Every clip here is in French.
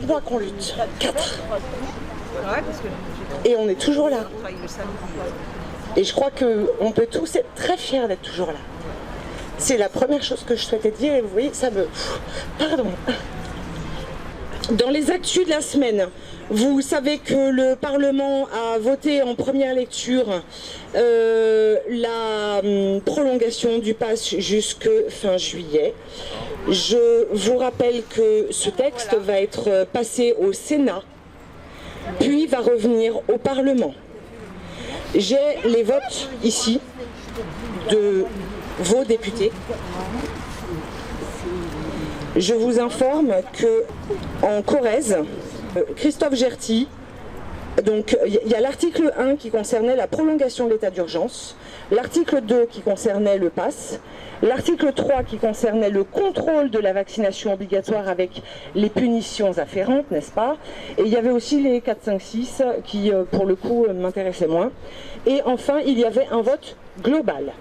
mois qu'on lutte. 4. Et on est toujours là. Et je crois qu'on peut tous être très fiers d'être toujours là. C'est la première chose que je souhaitais dire et vous voyez, ça me... Pardon. Dans les actus de la semaine, vous savez que le Parlement a voté en première lecture la prolongation du pass jusque fin juillet. Je vous rappelle que ce texte va être passé au Sénat, puis va revenir au Parlement. J'ai les votes ici de vos députés. Je vous informe que en Corrèze, Christophe Gerty, donc il y a l'article 1 qui concernait la prolongation de l'état d'urgence, l'article 2 qui concernait le pass, l'article 3 qui concernait le contrôle de la vaccination obligatoire avec les punitions afférentes, n'est-ce pas? Et il y avait aussi les 4, 5, 6 qui, pour le coup, m'intéressaient moins. Et enfin, il y avait un vote global.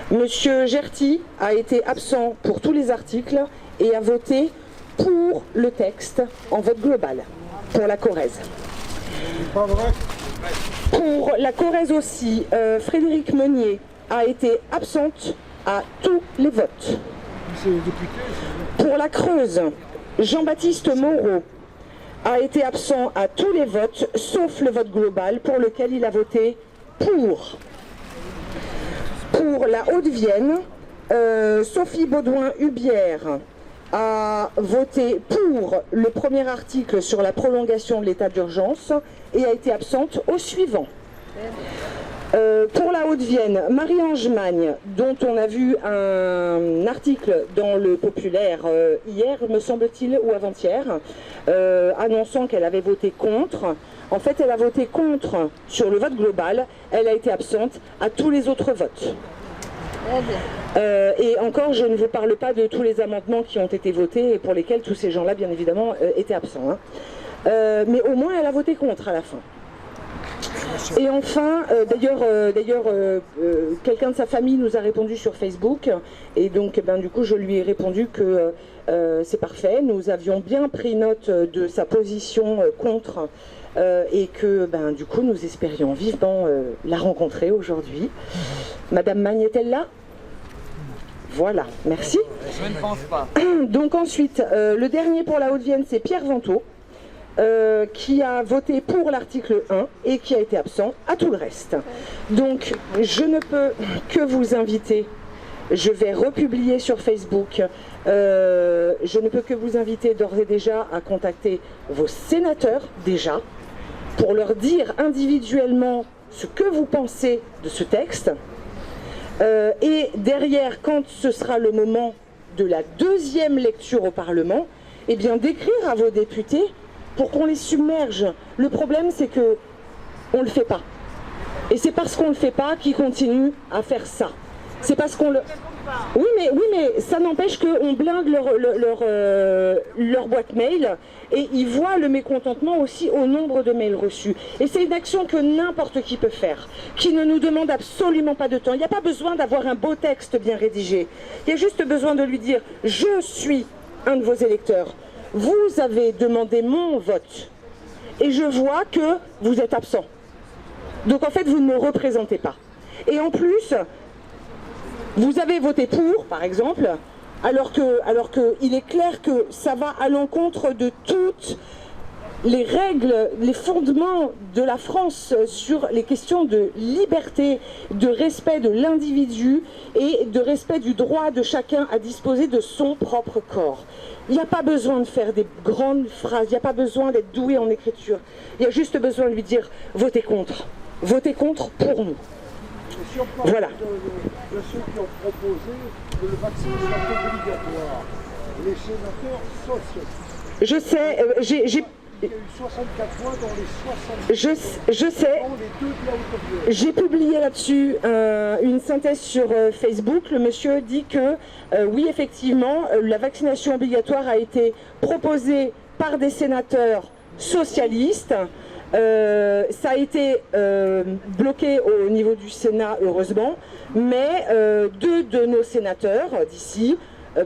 Monsieur Gerty a été absent pour tous les articles et a voté pour le texte en vote global, pour la Corrèze. Pour la Corrèze aussi, Frédéric Meunier a été absente à tous les votes. Pour la Creuse, Jean-Baptiste Moreau a été absent à tous les votes, sauf le vote global, pour lequel il a voté pour. Pour la Haute-Vienne, Sophie Baudouin-Hubière a voté pour le premier article sur la prolongation de l'état d'urgence et a été absente au suivant. Pour la Haute-Vienne, Marie-Ange Magne, dont on a vu un article dans le Populaire hier, me semble-t-il, ou avant-hier, annonçant qu'elle avait voté contre. En fait, elle a voté contre sur le vote global, elle a été absente à tous les autres votes. Et encore, je ne vous parle pas de tous les amendements qui ont été votés et pour lesquels tous ces gens-là, bien évidemment, étaient absents. Hein. Mais au moins, elle a voté contre à la fin. Et enfin, d'ailleurs, quelqu'un de sa famille nous a répondu sur Facebook, et donc du coup je lui ai répondu que c'est parfait, nous avions bien pris note de sa position contre, et que du coup nous espérions vivement la rencontrer aujourd'hui. Madame Magne est-elle là ? Voilà, merci. Je ne pense pas. Donc ensuite, le dernier pour la Haute-Vienne, c'est Pierre Ventaux. Qui a voté pour l'article 1 et qui a été absent à tout le reste. Donc je ne peux que vous inviter, je vais republier sur Facebook, je ne peux que vous inviter d'ores et déjà à contacter vos sénateurs déjà, pour leur dire individuellement ce que vous pensez de ce texte, et derrière, quand ce sera le moment de la deuxième lecture au Parlement, eh bien d'écrire à vos députés pour qu'on les submerge. Le problème, c'est que on le fait pas. Et c'est parce qu'on ne le fait pas qu'ils continuent à faire ça. C'est parce qu'on le... Oui, mais ça n'empêche qu'on blinde leur boîte mail et ils voient le mécontentement aussi au nombre de mails reçus. Et c'est une action que n'importe qui peut faire, qui ne nous demande absolument pas de temps. Il n'y a pas besoin d'avoir un beau texte bien rédigé. Il y a juste besoin de lui dire « Je suis un de vos électeurs. Vous avez demandé mon vote et je vois que vous êtes absent. Donc en fait, vous ne me représentez pas. Et en plus, vous avez voté pour, par exemple, alors que il est clair que ça va à l'encontre de toutes les règles, les fondements de la France sur les questions de liberté, de respect de l'individu et de respect du droit de chacun à disposer de son propre corps. Il n'y a pas besoin de faire des grandes phrases, il n'y a pas besoin d'être doué en écriture. Il y a juste besoin de lui dire « votez contre pour nous ». Voilà. De ceux qui ont proposé que le vaccin soit obligatoire, les sénateurs socialistes. Je sais, j'ai... Il y a eu 64 voix dans les 60. Je sais. J'ai publié là-dessus une synthèse sur Facebook. Le monsieur dit que oui, effectivement, la vaccination obligatoire a été proposée par des sénateurs socialistes. Ça a été bloqué au niveau du Sénat, heureusement, mais deux de nos sénateurs d'ici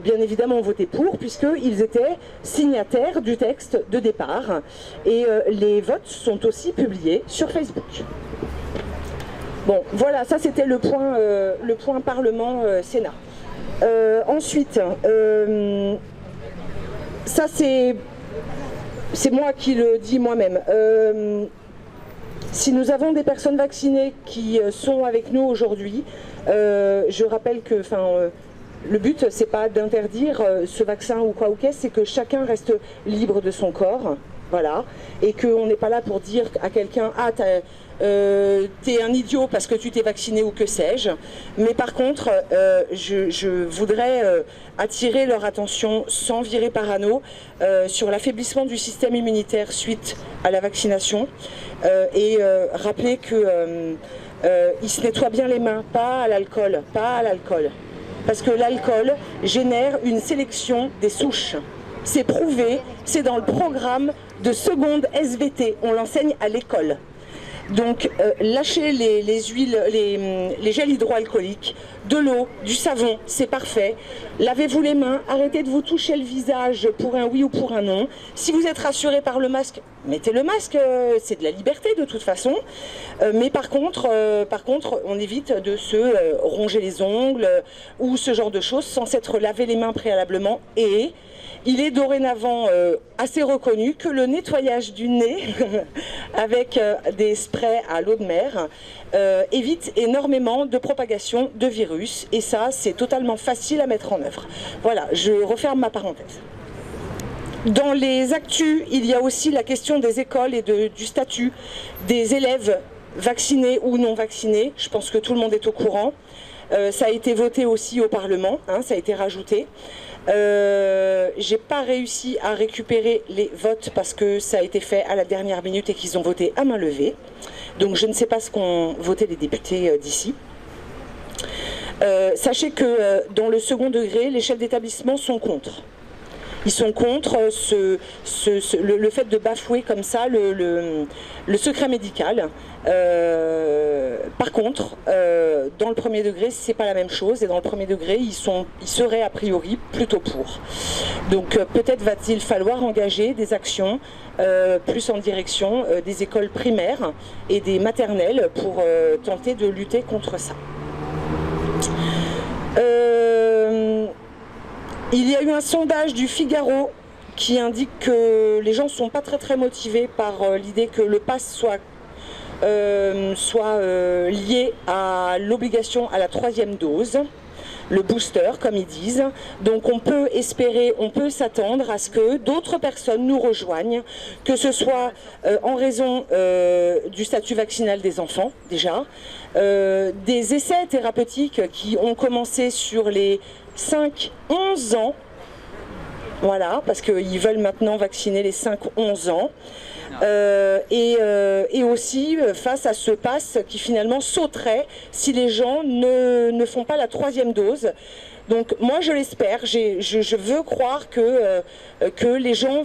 bien évidemment, ont voté pour, puisqu'ils étaient signataires du texte de départ. Et les votes sont aussi publiés sur Facebook. Bon, voilà, ça c'était le point Parlement-Sénat. Ensuite, ça c'est moi qui le dis moi-même. Si nous avons des personnes vaccinées qui sont avec nous aujourd'hui, je rappelle que le but, c'est pas d'interdire ce vaccin ou quoi ou qu'est-ce, c'est que chacun reste libre de son corps, voilà, et qu'on n'est pas là pour dire à quelqu'un « Ah, t'es un idiot parce que tu t'es vacciné » ou que sais-je. Mais par contre, je voudrais attirer leur attention, sans virer parano, sur l'affaiblissement du système immunitaire suite à la vaccination, et rappeler que ils se nettoient bien les mains, pas à l'alcool, parce que l'alcool génère une sélection des souches. C'est prouvé, c'est dans le programme de seconde SVT, on l'enseigne à l'école. Donc lâchez les huiles, les gels hydroalcooliques, de l'eau, du savon, c'est parfait. Lavez-vous les mains, arrêtez de vous toucher le visage pour un oui ou pour un non. Si vous êtes rassuré par le masque, mettez le masque, c'est de la liberté de toute façon. Mais par contre, on évite de se ronger les ongles ou ce genre de choses sans s'être lavé les mains préalablement. Et il est dorénavant assez reconnu que le nettoyage du nez avec des sprays à l'eau de mer évite énormément de propagation de virus. Et ça, c'est totalement facile à mettre en œuvre. Voilà, je referme ma parenthèse. Dans les actus, il y a aussi la question des écoles et du statut des élèves vaccinés ou non vaccinés. Je pense que tout le monde est au courant. Ça a été voté aussi au Parlement, ça a été rajouté. J'ai pas réussi à récupérer les votes parce que ça a été fait à la dernière minute et qu'ils ont voté à main levée. Donc je ne sais pas ce qu'ont voté les députés d'ici. Sachez que dans le second degré, les chefs d'établissement sont contre. Ils sont contre le fait de bafouer comme ça le secret médical. Par contre, dans le premier degré, c'est pas la même chose. Et dans le premier degré, ils seraient a priori plutôt pour. Donc peut-être va-t-il falloir engager des actions plus en direction des écoles primaires et des maternelles pour tenter de lutter contre ça. Il y a eu un sondage du Figaro qui indique que les gens ne sont pas très motivés par l'idée que le pass soit lié à l'obligation à la 3e dose, le booster comme ils disent. Donc on peut espérer, on peut s'attendre à ce que d'autres personnes nous rejoignent, que ce soit en raison du statut vaccinal des enfants déjà, des essais thérapeutiques qui ont commencé sur les 5-11 ans, voilà, parce qu'ils veulent maintenant vacciner les 5-11 ans, et aussi face à ce pass qui finalement sauterait si les gens ne font pas la 3e dose. Donc moi je l'espère, je veux croire que les gens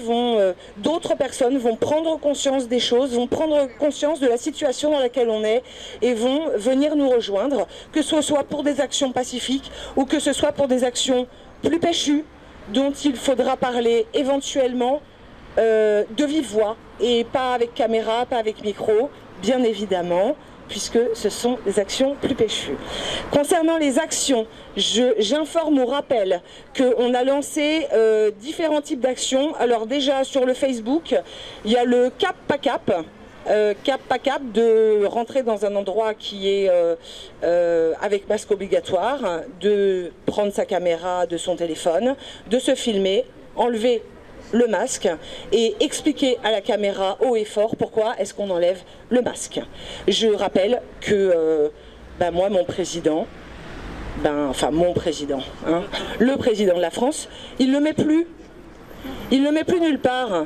d'autres personnes vont prendre conscience des choses, vont prendre conscience de la situation dans laquelle on est et vont venir nous rejoindre, que ce soit pour des actions pacifiques ou que ce soit pour des actions plus péchues dont il faudra parler éventuellement de vive voix et pas avec caméra, pas avec micro, bien évidemment, puisque ce sont des actions plus péchues. Concernant les actions, j'informe ou rappelle qu'on a lancé différents types d'actions. Alors déjà sur le Facebook, il y a le cap pas cap. Cap pas cap, de rentrer dans un endroit qui est avec masque obligatoire, de prendre sa caméra de son téléphone, de se filmer, enlever le masque et expliquer à la caméra haut et fort pourquoi est-ce qu'on enlève le masque. Je rappelle que moi, mon président, le président de la France, il ne le met plus. Il ne le met plus nulle part.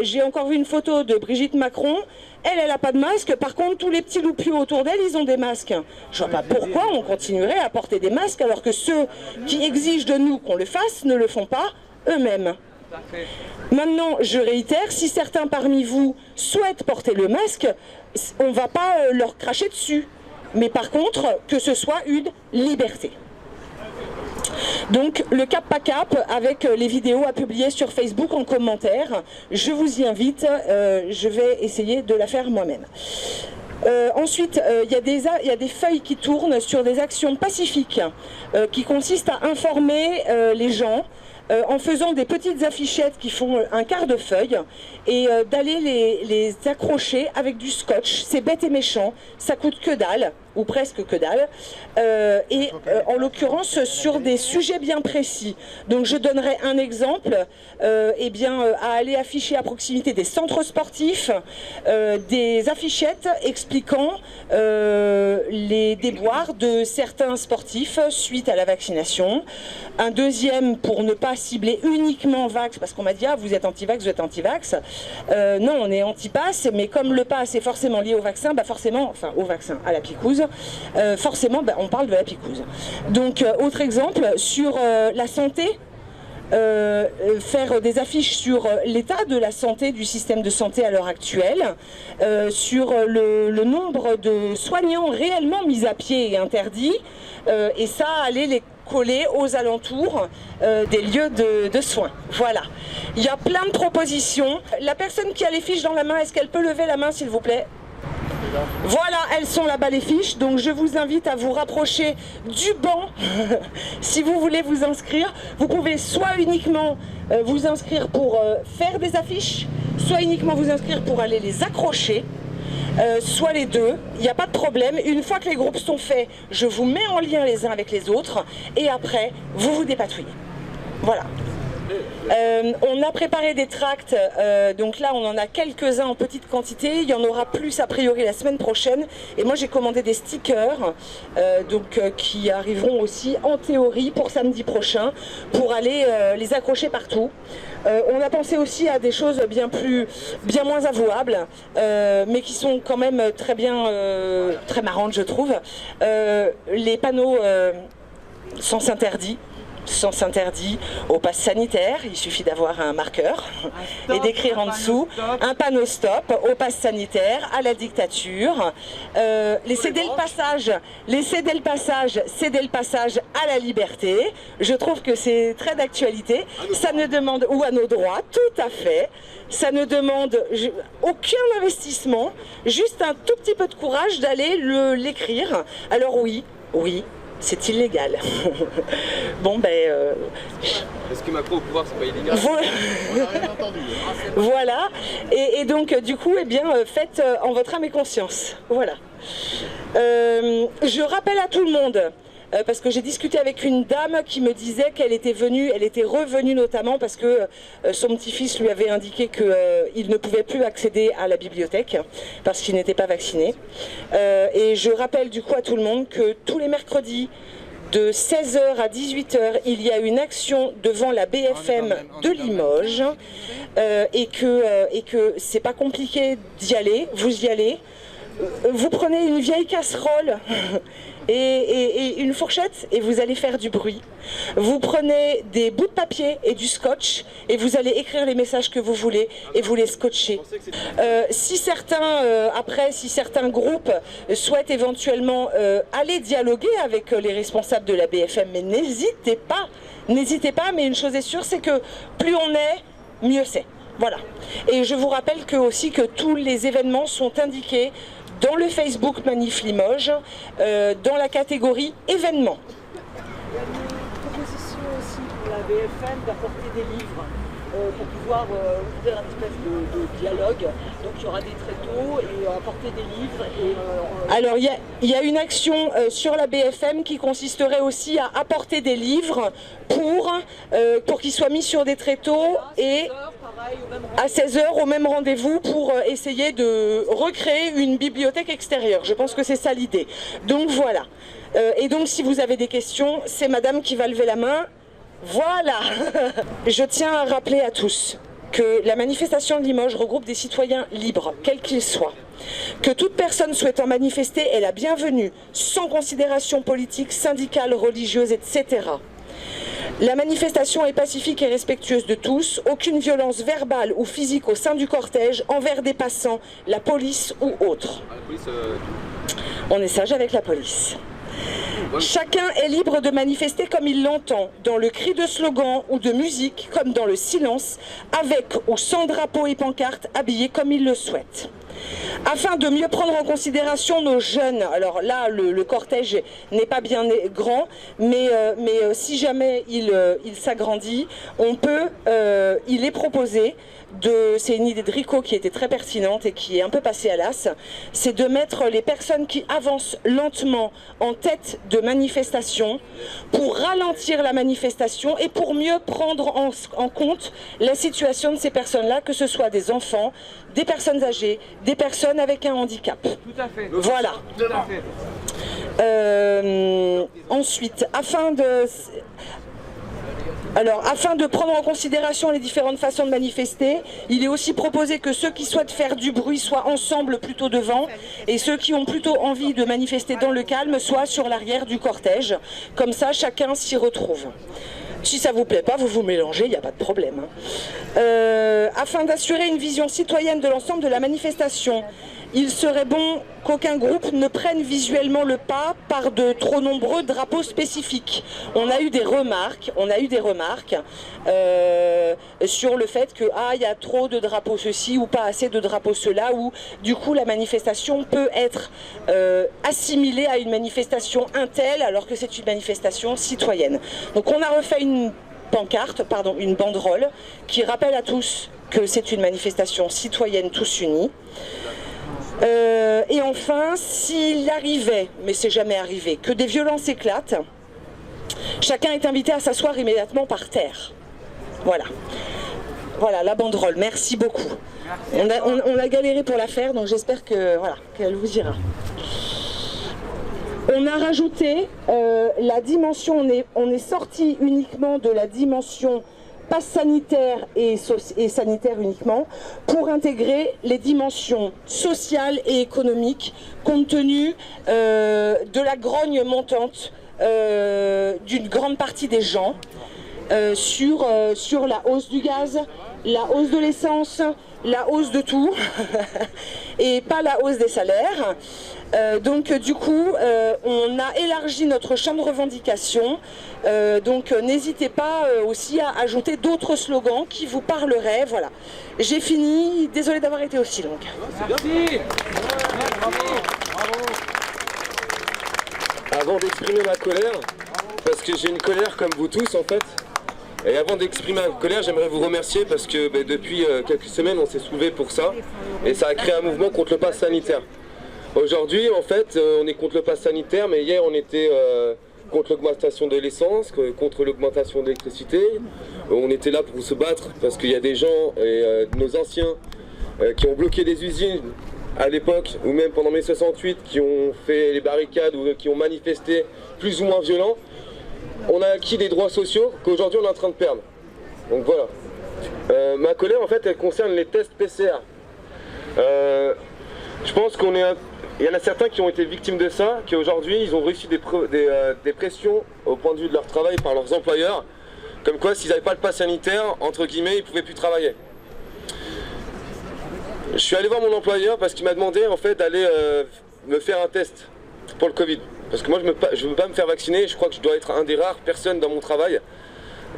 J'ai encore vu une photo de Brigitte Macron. Elle n'a pas de masque. Par contre, tous les petits loupiaux autour d'elle, ils ont des masques. Je ne vois pas pourquoi on continuerait à porter des masques alors que ceux qui exigent de nous qu'on le fasse ne le font pas eux-mêmes. Maintenant, je réitère, si certains parmi vous souhaitent porter le masque, on ne va pas leur cracher dessus. Mais par contre, que ce soit une liberté. Donc le cap pas cap avec les vidéos à publier sur Facebook en commentaire, je vous y invite, je vais essayer de la faire moi-même. Ensuite, il y a des feuilles qui tournent sur des actions pacifiques qui consistent à informer les gens en faisant des petites affichettes qui font un quart de feuille et d'aller les accrocher avec du scotch. C'est bête et méchant, ça coûte que dalle, ou presque que dalle, en l'occurrence sur des sujets bien précis. Donc je donnerai un exemple, à aller afficher à proximité des centres sportifs, des affichettes expliquant les déboires de certains sportifs suite à la vaccination. Un deuxième pour ne pas cibler uniquement Vax, parce qu'on m'a dit « Ah, vous êtes anti-vax, vous êtes anti-vax ». Non, on est anti-pass, mais comme le pass est forcément lié au vaccin, au vaccin, à la picouse, forcément, on parle de la picouse. Donc, autre exemple, sur la santé, faire des affiches sur l'état de la santé, du système de santé à l'heure actuelle, sur le nombre de soignants réellement mis à pied et interdits, et ça, aller les coller aux alentours des lieux de soins. Voilà. Il y a plein de propositions. La personne qui a les fiches dans la main, est-ce qu'elle peut lever la main, s'il vous plaît ? Voilà, elles sont là-bas les fiches, donc je vous invite à vous rapprocher du banc si vous voulez vous inscrire. Vous pouvez soit uniquement vous inscrire pour faire des affiches, soit uniquement vous inscrire pour aller les accrocher, soit les deux, il n'y a pas de problème. Une fois que les groupes sont faits, je vous mets en lien les uns avec les autres et après, vous vous dépatouillez. Voilà. On a préparé des tracts, donc là on en a quelques-uns en petite quantité, il y en aura plus a priori la semaine prochaine et moi j'ai commandé des stickers qui arriveront aussi en théorie pour samedi prochain pour aller les accrocher partout. On a pensé aussi à des choses bien moins avouables mais qui sont quand même très marrantes je trouve. Les panneaux sens interdits au pass sanitaire, il suffit d'avoir un marqueur et d'écrire en dessous un panneau stop au pass sanitaire, à la dictature, céder le passage à la liberté. Je trouve que c'est très d'actualité. Ça ne demande, ou à nos droits, tout à fait. Ça ne demande aucun investissement, juste un tout petit peu de courage d'aller l'écrire. Alors oui. C'est illégal. Bon Est-ce que Macron au pouvoir c'est pas illégal? Voilà. Et donc du coup, faites en votre âme et conscience. Voilà. Je rappelle à tout le monde. Parce que j'ai discuté avec une dame qui me disait qu'elle était revenue notamment parce que son petit-fils lui avait indiqué qu'il ne pouvait plus accéder à la bibliothèque parce qu'il n'était pas vacciné. Et je rappelle du coup à tout le monde que tous les mercredis, de 16h à 18h, il y a une action devant la BFM de Limoges et que c'est pas compliqué d'y aller, vous y allez. Vous prenez une vieille casserole et une fourchette et vous allez faire du bruit. Vous prenez des bouts de papier et du scotch et vous allez écrire les messages que vous voulez et vous les scotchez. Si certains groupes souhaitent éventuellement aller dialoguer avec les responsables de la BFM, mais n'hésitez pas, mais une chose est sûre, c'est que plus on est, mieux c'est. Voilà. Et je vous rappelle aussi que tous les événements sont indiqués dans le Facebook Manif Limoges, dans la catégorie événements. Il y a une proposition aussi pour la BFM d'apporter des livres pour pouvoir ouvrir un espèce de dialogue. Donc il y aura des tréteaux et apporter des livres. Alors il y a une action sur la BFM qui consisterait aussi à apporter des livres pour qu'ils soient mis sur des tréteaux et à 16h au même rendez-vous pour essayer de recréer une bibliothèque extérieure. Je pense que c'est ça l'idée. Donc voilà. Et donc si vous avez des questions, c'est madame qui va lever la main. Voilà. Je tiens à rappeler à tous que la manifestation de Limoges regroupe des citoyens libres, quels qu'ils soient. Que toute personne souhaitant manifester est la bienvenue, sans considération politique, syndicale, religieuse, etc. La manifestation est pacifique et respectueuse de tous, aucune violence verbale ou physique au sein du cortège envers des passants, la police ou autres. On est sage avec la police. Chacun est libre de manifester comme il l'entend, dans le cri de slogan ou de musique, comme dans le silence, avec ou sans drapeau et pancarte, habillé comme il le souhaite. Afin de mieux prendre en considération nos jeunes, alors là le cortège n'est pas bien grand, mais si jamais il s'agrandit, il est proposé c'est une idée de Rico qui était très pertinente et qui est un peu passée à l'as, c'est de mettre les personnes qui avancent lentement en tête de manifestation pour ralentir la manifestation et pour mieux prendre en compte la situation de ces personnes-là, que ce soit des enfants, des personnes âgées, des personnes avec un handicap. Tout à fait. Voilà. Tout à fait. Ensuite, afin de prendre en considération les différentes façons de manifester, il est aussi proposé que ceux qui souhaitent faire du bruit soient ensemble plutôt devant et ceux qui ont plutôt envie de manifester dans le calme soient sur l'arrière du cortège. Comme ça, chacun s'y retrouve. Si ça vous plaît pas, vous vous mélangez, il n'y a pas de problème. Afin d'assurer une vision citoyenne de l'ensemble de la manifestation, il serait bon qu'aucun groupe ne prenne visuellement le pas par de trop nombreux drapeaux spécifiques. On a eu des remarques sur le fait que il y a trop de drapeaux ceci ou pas assez de drapeaux cela, ou du coup la manifestation peut être assimilée à une manifestation telle alors que c'est une manifestation citoyenne. Donc on a refait une banderole qui rappelle à tous que c'est une manifestation citoyenne tous unis. Et enfin, s'il arrivait, mais c'est jamais arrivé, que des violences éclatent, chacun est invité à s'asseoir immédiatement par terre. Voilà. Voilà la banderole, merci beaucoup. On a galéré pour la faire, donc j'espère qu'elle vous ira. On a rajouté la dimension, on est sorti uniquement de la dimension passe sanitaire et sanitaire uniquement, pour intégrer les dimensions sociales et économiques compte tenu de la grogne montante d'une grande partie des gens sur la hausse du gaz, la hausse de l'essence, la hausse de tout et pas la hausse des salaires. Donc du coup, on a élargi notre champ de revendication. Donc n'hésitez pas aussi à ajouter d'autres slogans qui vous parleraient. Voilà. J'ai fini. Désolée d'avoir été aussi longue. Merci. Avant d'exprimer ma colère, parce que j'ai une colère comme vous tous en fait, et avant d'exprimer ma colère, j'aimerais vous remercier parce que depuis quelques semaines, on s'est soulevé pour ça, et ça a créé un mouvement contre le pass sanitaire. Aujourd'hui, en fait, on est contre le pass sanitaire, mais hier, on était contre l'augmentation de l'essence, contre l'augmentation de l'électricité. On était là pour se battre parce qu'il y a des gens, nos anciens, qui ont bloqué des usines à l'époque, ou même pendant mai 68, qui ont fait les barricades ou qui ont manifesté plus ou moins violents. On a acquis des droits sociaux qu'aujourd'hui on est en train de perdre. Donc voilà. Ma colère, en fait, elle concerne les tests PCR. Je pense qu'il y en a certains qui ont été victimes de ça, qui aujourd'hui ils ont reçu des pressions au point de vue de leur travail par leurs employeurs, comme quoi s'ils n'avaient pas le pass sanitaire, entre guillemets, ils ne pouvaient plus travailler. Je suis allé voir mon employeur parce qu'il m'a demandé en fait d'aller me faire un test pour le Covid. Parce que moi je ne veux pas me faire vacciner, je crois que je dois être un des rares personnes dans mon travail.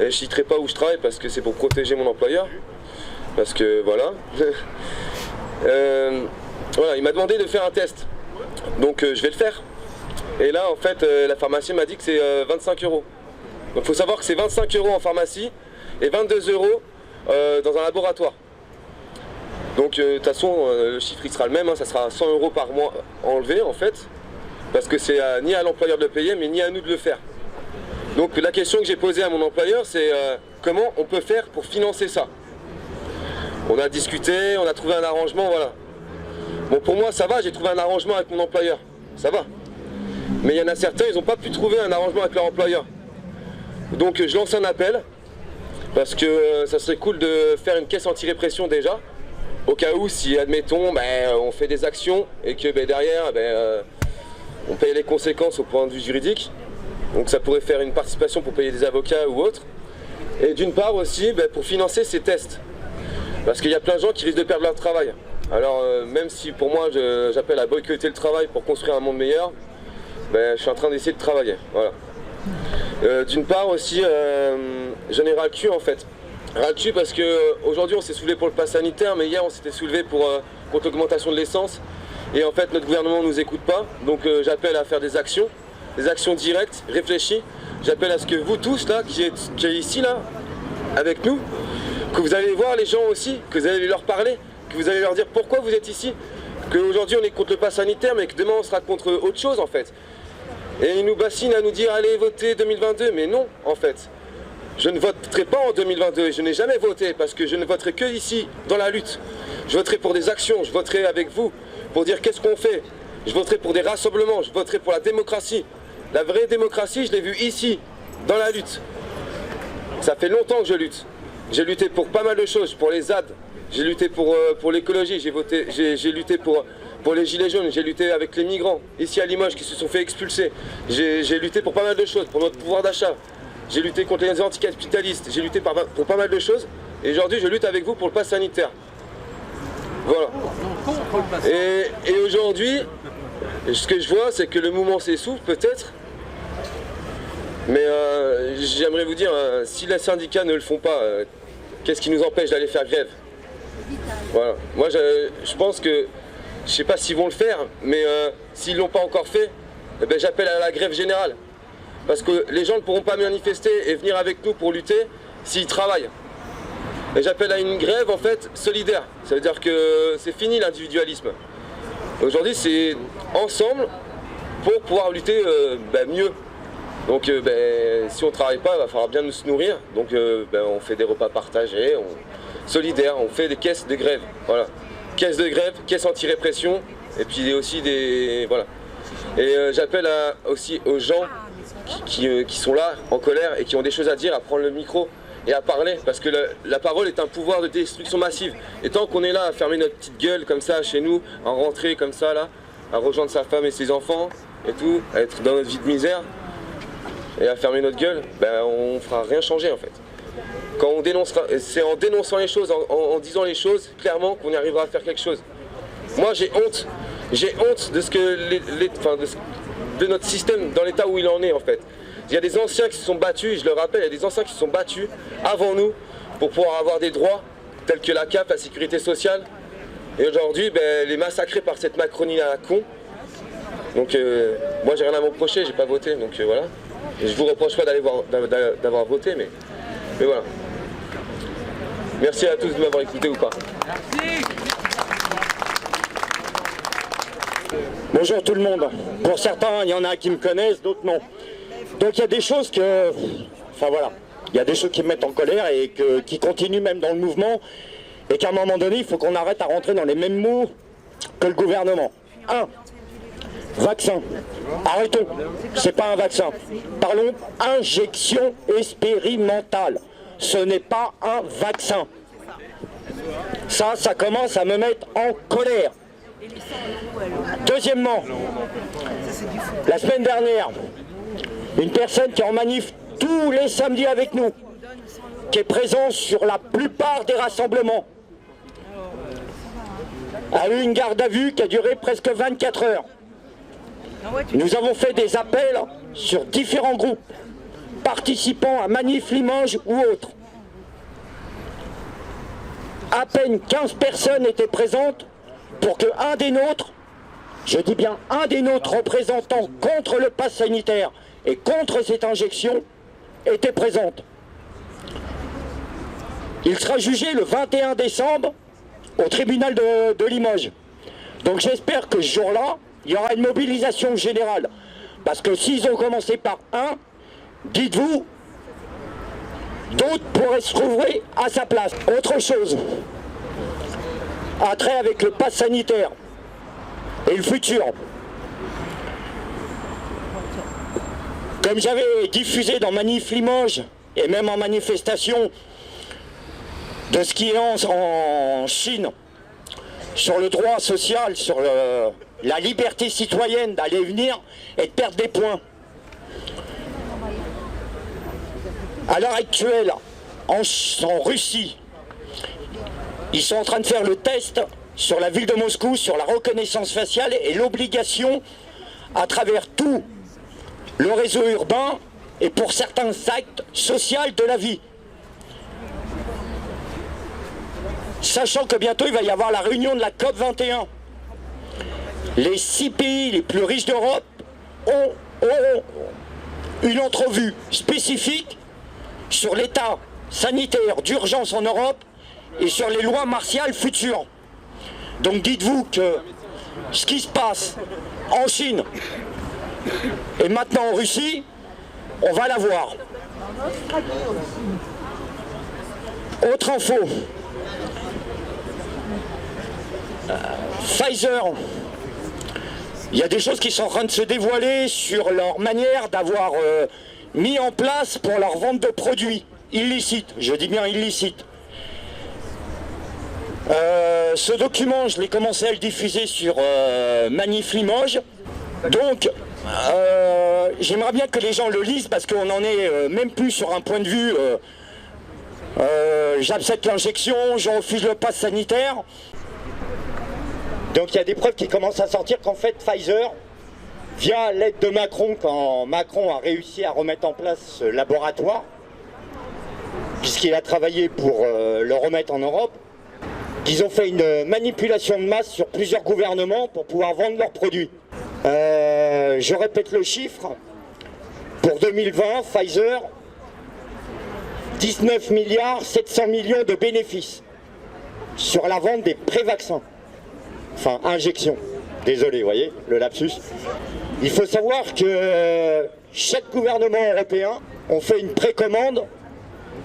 Et je ne citerai pas où je travaille parce que c'est pour protéger mon employeur. Parce que voilà. Voilà, il m'a demandé de faire un test. Donc je vais le faire. Et là en fait la pharmacienne m'a dit que c'est 25 €. Donc il faut savoir que c'est 25 € en pharmacie et 22 € dans un laboratoire. Donc de toute façon le chiffre il sera le même, hein, ça sera 100 € par mois enlevé en fait. Parce que c'est ni à l'employeur de le payer mais ni à nous de le faire. Donc la question que j'ai posée à mon employeur c'est comment on peut faire pour financer ça. On a discuté, on a trouvé un arrangement, voilà. Bon pour moi ça va, j'ai trouvé un arrangement avec mon employeur, ça va. Mais il y en a certains, ils n'ont pas pu trouver un arrangement avec leur employeur. Donc je lance un appel, parce que ça serait cool de faire une caisse anti-répression déjà, au cas où si admettons on fait des actions et que derrière on paye les conséquences au point de vue juridique. Donc ça pourrait faire une participation pour payer des avocats ou autre. Et d'une part aussi pour financer ces tests. Parce qu'il y a plein de gens qui risquent de perdre leur travail. Alors même si pour moi j'appelle à boycotter le travail pour construire un monde meilleur, ben, je suis en train d'essayer de travailler. Voilà. D'une part aussi, j'en ai ras le cul en fait. Ras le cul parce qu'aujourd'hui on s'est soulevé pour le pass sanitaire, mais hier on s'était soulevé contre l'augmentation de l'essence. Et en fait notre gouvernement ne nous écoute pas, donc j'appelle à faire des actions directes, réfléchies. J'appelle à ce que vous tous là, qui êtes ici là, avec nous, que vous allez voir les gens aussi, que vous allez leur parler, que vous allez leur dire pourquoi vous êtes ici. Qu'aujourd'hui on est contre le pass sanitaire, mais que demain on sera contre autre chose en fait. Et ils nous bassinent à nous dire allez voter 2022, mais non en fait. Je ne voterai pas en 2022, je n'ai jamais voté parce que je ne voterai que ici, dans la lutte. Je voterai pour des actions, je voterai avec vous pour dire qu'est-ce qu'on fait. Je voterai pour des rassemblements, je voterai pour la démocratie. La vraie démocratie, je l'ai vue ici, dans la lutte. Ça fait longtemps que je lutte. J'ai lutté pour pas mal de choses, pour les ZAD, j'ai lutté pour l'écologie, j'ai lutté pour les gilets jaunes, j'ai lutté avec les migrants, ici à Limoges, qui se sont fait expulser. J'ai lutté pour pas mal de choses, pour notre pouvoir d'achat. J'ai lutté contre les anticapitalistes, j'ai lutté pour pas mal de choses. Et aujourd'hui, je lutte avec vous pour le pass sanitaire. Voilà. Et aujourd'hui, ce que je vois, c'est que le mouvement s'essouffle, peut-être. Mais j'aimerais vous dire, si les syndicats ne le font pas, qu'est-ce qui nous empêche d'aller faire grève? Voilà. Moi, je pense que, je sais pas s'ils vont le faire, mais s'ils l'ont pas encore fait, eh ben, j'appelle à la grève générale. Parce que les gens ne pourront pas manifester et venir avec nous pour lutter s'ils travaillent. Et j'appelle à une grève en fait solidaire. Ça veut dire que c'est fini l'individualisme. Aujourd'hui c'est ensemble pour pouvoir lutter mieux. Donc si on ne travaille pas, il va falloir bien nous nourrir. Donc on fait des repas partagés, solidaires, on fait des caisses de grève. Voilà. Caisses de grève, caisses anti-répression, et puis aussi des. Voilà. Et j'appelle aussi aux gens qui sont là en colère et qui ont des choses à dire, à prendre le micro et à parler, parce que la parole est un pouvoir de destruction massive. Et tant qu'on est là à fermer notre petite gueule comme ça chez nous, à rentrer comme ça là, à rejoindre sa femme et ses enfants et tout, à être dans notre vie de misère et à fermer notre gueule, on fera rien changer en fait. Quand on dénoncera, c'est en dénonçant les choses, en disant les choses clairement qu'on y arrivera à faire quelque chose. Moi j'ai honte de ce que de notre système dans l'état où il en est en fait. Il y a des anciens qui se sont battus, je le rappelle, il y a des anciens qui se sont battus avant nous pour pouvoir avoir des droits tels que la CAF, la sécurité sociale. Et aujourd'hui, les massacrés par cette Macronie à la con. Donc moi j'ai rien à me reprocher, j'ai pas voté, donc voilà. Et je vous reproche pas d'avoir voté, mais voilà. Merci à tous de m'avoir écouté ou pas. Merci. Bonjour tout le monde. Pour certains, il y en a qui me connaissent, d'autres non. Donc il y a des choses que... Enfin voilà. Il y a des choses qui me mettent en colère et qui continuent même dans le mouvement. Et qu'à un moment donné, il faut qu'on arrête à rentrer dans les mêmes mots que le gouvernement. 1. Vaccin. Arrêtons. C'est pas un vaccin. Parlons injection expérimentale. Ce n'est pas un vaccin. Ça commence à me mettre en colère. Deuxièmement, la semaine dernière, une personne qui est en manif tous les samedis avec nous, qui est présente sur la plupart des rassemblements, a eu une garde à vue qui a duré presque 24 heures. Nous avons fait des appels sur différents groupes, participant à Manif Limoges ou autres. À peine 15 personnes étaient présentes pour que un des nôtres, je dis bien un des nôtres représentants contre le pass sanitaire et contre cette injection, était présente. Il sera jugé le 21 décembre au tribunal de Limoges. Donc j'espère que ce jour-là, il y aura une mobilisation générale. Parce que s'ils ont commencé par un, dites-vous, d'autres pourraient se trouver à sa place. Autre chose, a trait avec le pass sanitaire et le futur. Comme j'avais diffusé dans Manif Limoges et même en manifestation de ce qui est en Chine sur le droit social, sur la liberté citoyenne d'aller et venir et de perdre des points. À l'heure actuelle, en Russie, ils sont en train de faire le test sur la ville de Moscou, sur la reconnaissance faciale et l'obligation à travers tous le réseau urbain et pour certains actes sociaux de la vie. Sachant que bientôt il va y avoir la réunion de la COP 21. Les 6 pays les plus riches d'Europe auront une entrevue spécifique sur l'état sanitaire d'urgence en Europe et sur les lois martiales futures. Donc dites-vous que ce qui se passe en Chine et maintenant en Russie, on va la voir. Autre info. Pfizer, il y a des choses qui sont en train de se dévoiler sur leur manière d'avoir mis en place pour leur vente de produits illicites, je dis bien illicites. Ce document, je l'ai commencé à le diffuser sur Manif Limoges, donc j'aimerais bien que les gens le lisent parce qu'on en est même plus sur un point de vue j'accepte l'injection, je refuse le pass sanitaire. Donc il y a des preuves qui commencent à sortir qu'en fait Pfizer, via l'aide de Macron, quand Macron a réussi à remettre en place ce laboratoire, puisqu'il a travaillé pour le remettre en Europe, qu'ils ont fait une manipulation de masse sur plusieurs gouvernements pour pouvoir vendre leurs produits. Je répète le chiffre, pour 2020, Pfizer, 19 milliards 700 millions de bénéfices sur la vente des pré-vaccins. Enfin, injection. Désolé, vous voyez, le lapsus. Il faut savoir que chaque gouvernement européen ont fait une précommande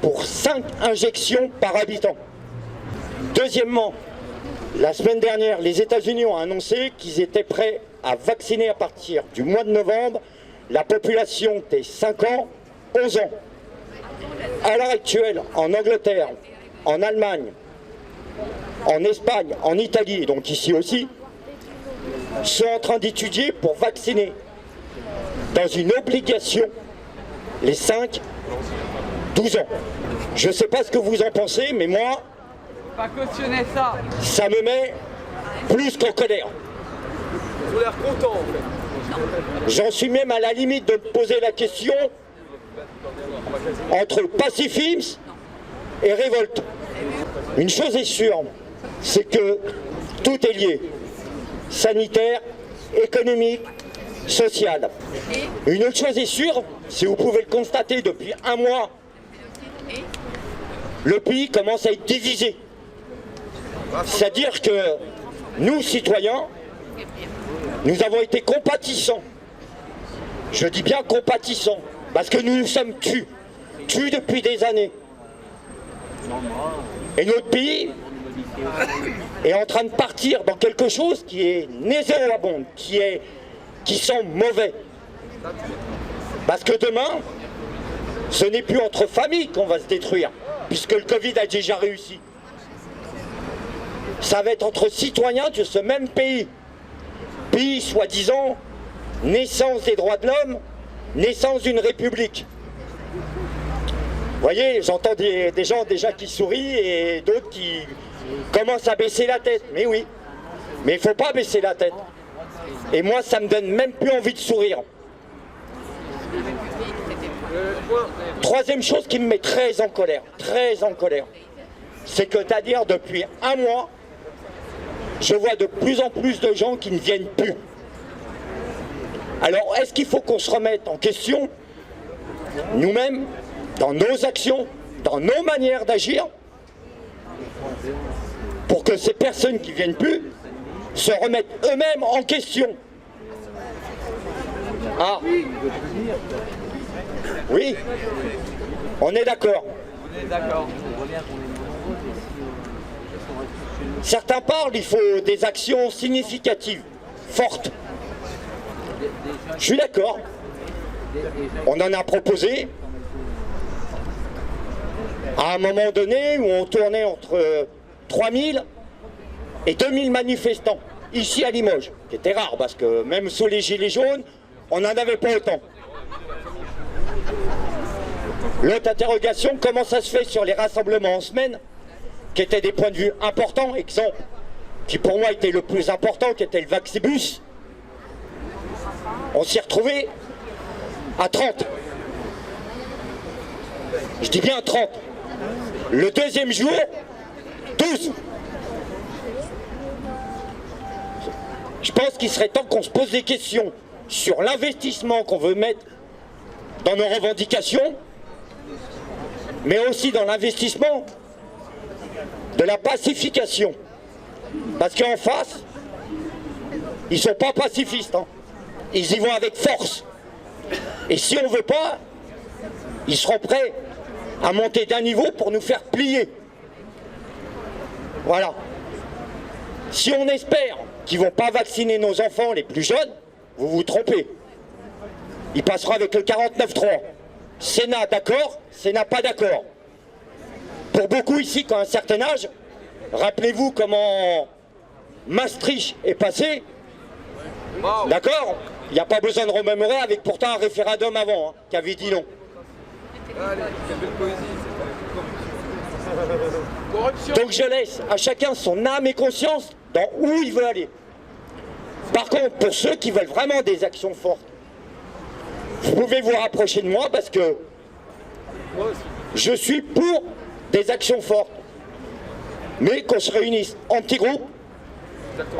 pour 5 injections par habitant. Deuxièmement, la semaine dernière, les États-Unis ont annoncé qu'ils étaient prêts à vacciner à partir du mois de novembre la population des 5 ans, 11 ans. À l'heure actuelle, en Angleterre, en Allemagne, en Espagne, en Italie, donc ici aussi, sont en train d'étudier pour vacciner dans une obligation les 5-12 ans. Je ne sais pas ce que vous en pensez, mais moi, Pas cautionner ça. ça me met plus qu'en colère. Ils ont l'air contents en fait. J'en suis même à la limite de me poser la question entre pacifisme et révolte. Une chose est sûre, c'est que tout est lié. Sanitaire, économique, social. Une autre chose est sûre, si vous pouvez le constater depuis un mois, le pays commence à être divisé. C'est-à-dire que nous, citoyens, nous avons été compatissants. Je dis bien compatissants, parce que nous nous sommes tués depuis des années. Et notre pays est en train de partir dans quelque chose qui est nauséabond, qui sent mauvais. Parce que demain, ce n'est plus entre familles qu'on va se détruire, puisque le Covid a déjà réussi. Ça va être entre citoyens de ce même pays. Pays soi-disant, naissance des droits de l'homme, naissance d'une république. Vous voyez, j'entends des gens déjà qui sourient et d'autres qui commencent à baisser la tête. Mais oui, mais il ne faut pas baisser la tête. Et moi, ça me donne même plus envie de sourire. Troisième chose qui me met très en colère, c'est que c'est-à-dire depuis un mois, je vois de plus en plus de gens qui ne viennent plus. Alors, est-ce qu'il faut qu'on se remette en question, nous-mêmes, dans nos actions, dans nos manières d'agir, pour que ces personnes qui ne viennent plus se remettent eux-mêmes en question? Ah. Oui, on est d'accord. Certains parlent, il faut des actions significatives, fortes. Je suis d'accord. On en a proposé. À un moment donné où on tournait entre 3000 et 2000 manifestants, ici à Limoges, qui était rare parce que même sous les gilets jaunes, on n'en avait pas autant. L'autre interrogation, comment ça se fait sur les rassemblements en semaine, qui étaient des points de vue importants, exemple, qui pour moi était le plus important, qui était le Vaxibus. On s'y retrouvait à 30. Je dis bien 30. Le deuxième jour, 12. Je pense qu'il serait temps qu'on se pose des questions sur l'investissement qu'on veut mettre dans nos revendications, mais aussi dans l'investissement de la pacification. Parce qu'en face, ils ne sont pas pacifistes, hein. Ils y vont avec force. Et si on ne veut pas, ils seront prêts à monter d'un niveau pour nous faire plier. Voilà. Si on espère qu'ils ne vont pas vacciner nos enfants les plus jeunes, vous vous trompez. Ils passeront avec le 49.3. Sénat d'accord, Sénat pas d'accord. Pour beaucoup ici, qui ont un certain âge, rappelez-vous comment Maastricht est passé. D'accord? Il n'y a pas besoin de remémorer, avec pourtant un référendum avant, hein, qui avait dit non. Allez, quelle belle poésie, c'est corruption. Donc je laisse à chacun son âme et conscience dans où il veut aller. Par contre, pour ceux qui veulent vraiment des actions fortes, vous pouvez vous rapprocher de moi parce que je suis pour des actions fortes. Mais qu'on se réunisse en petits groupes,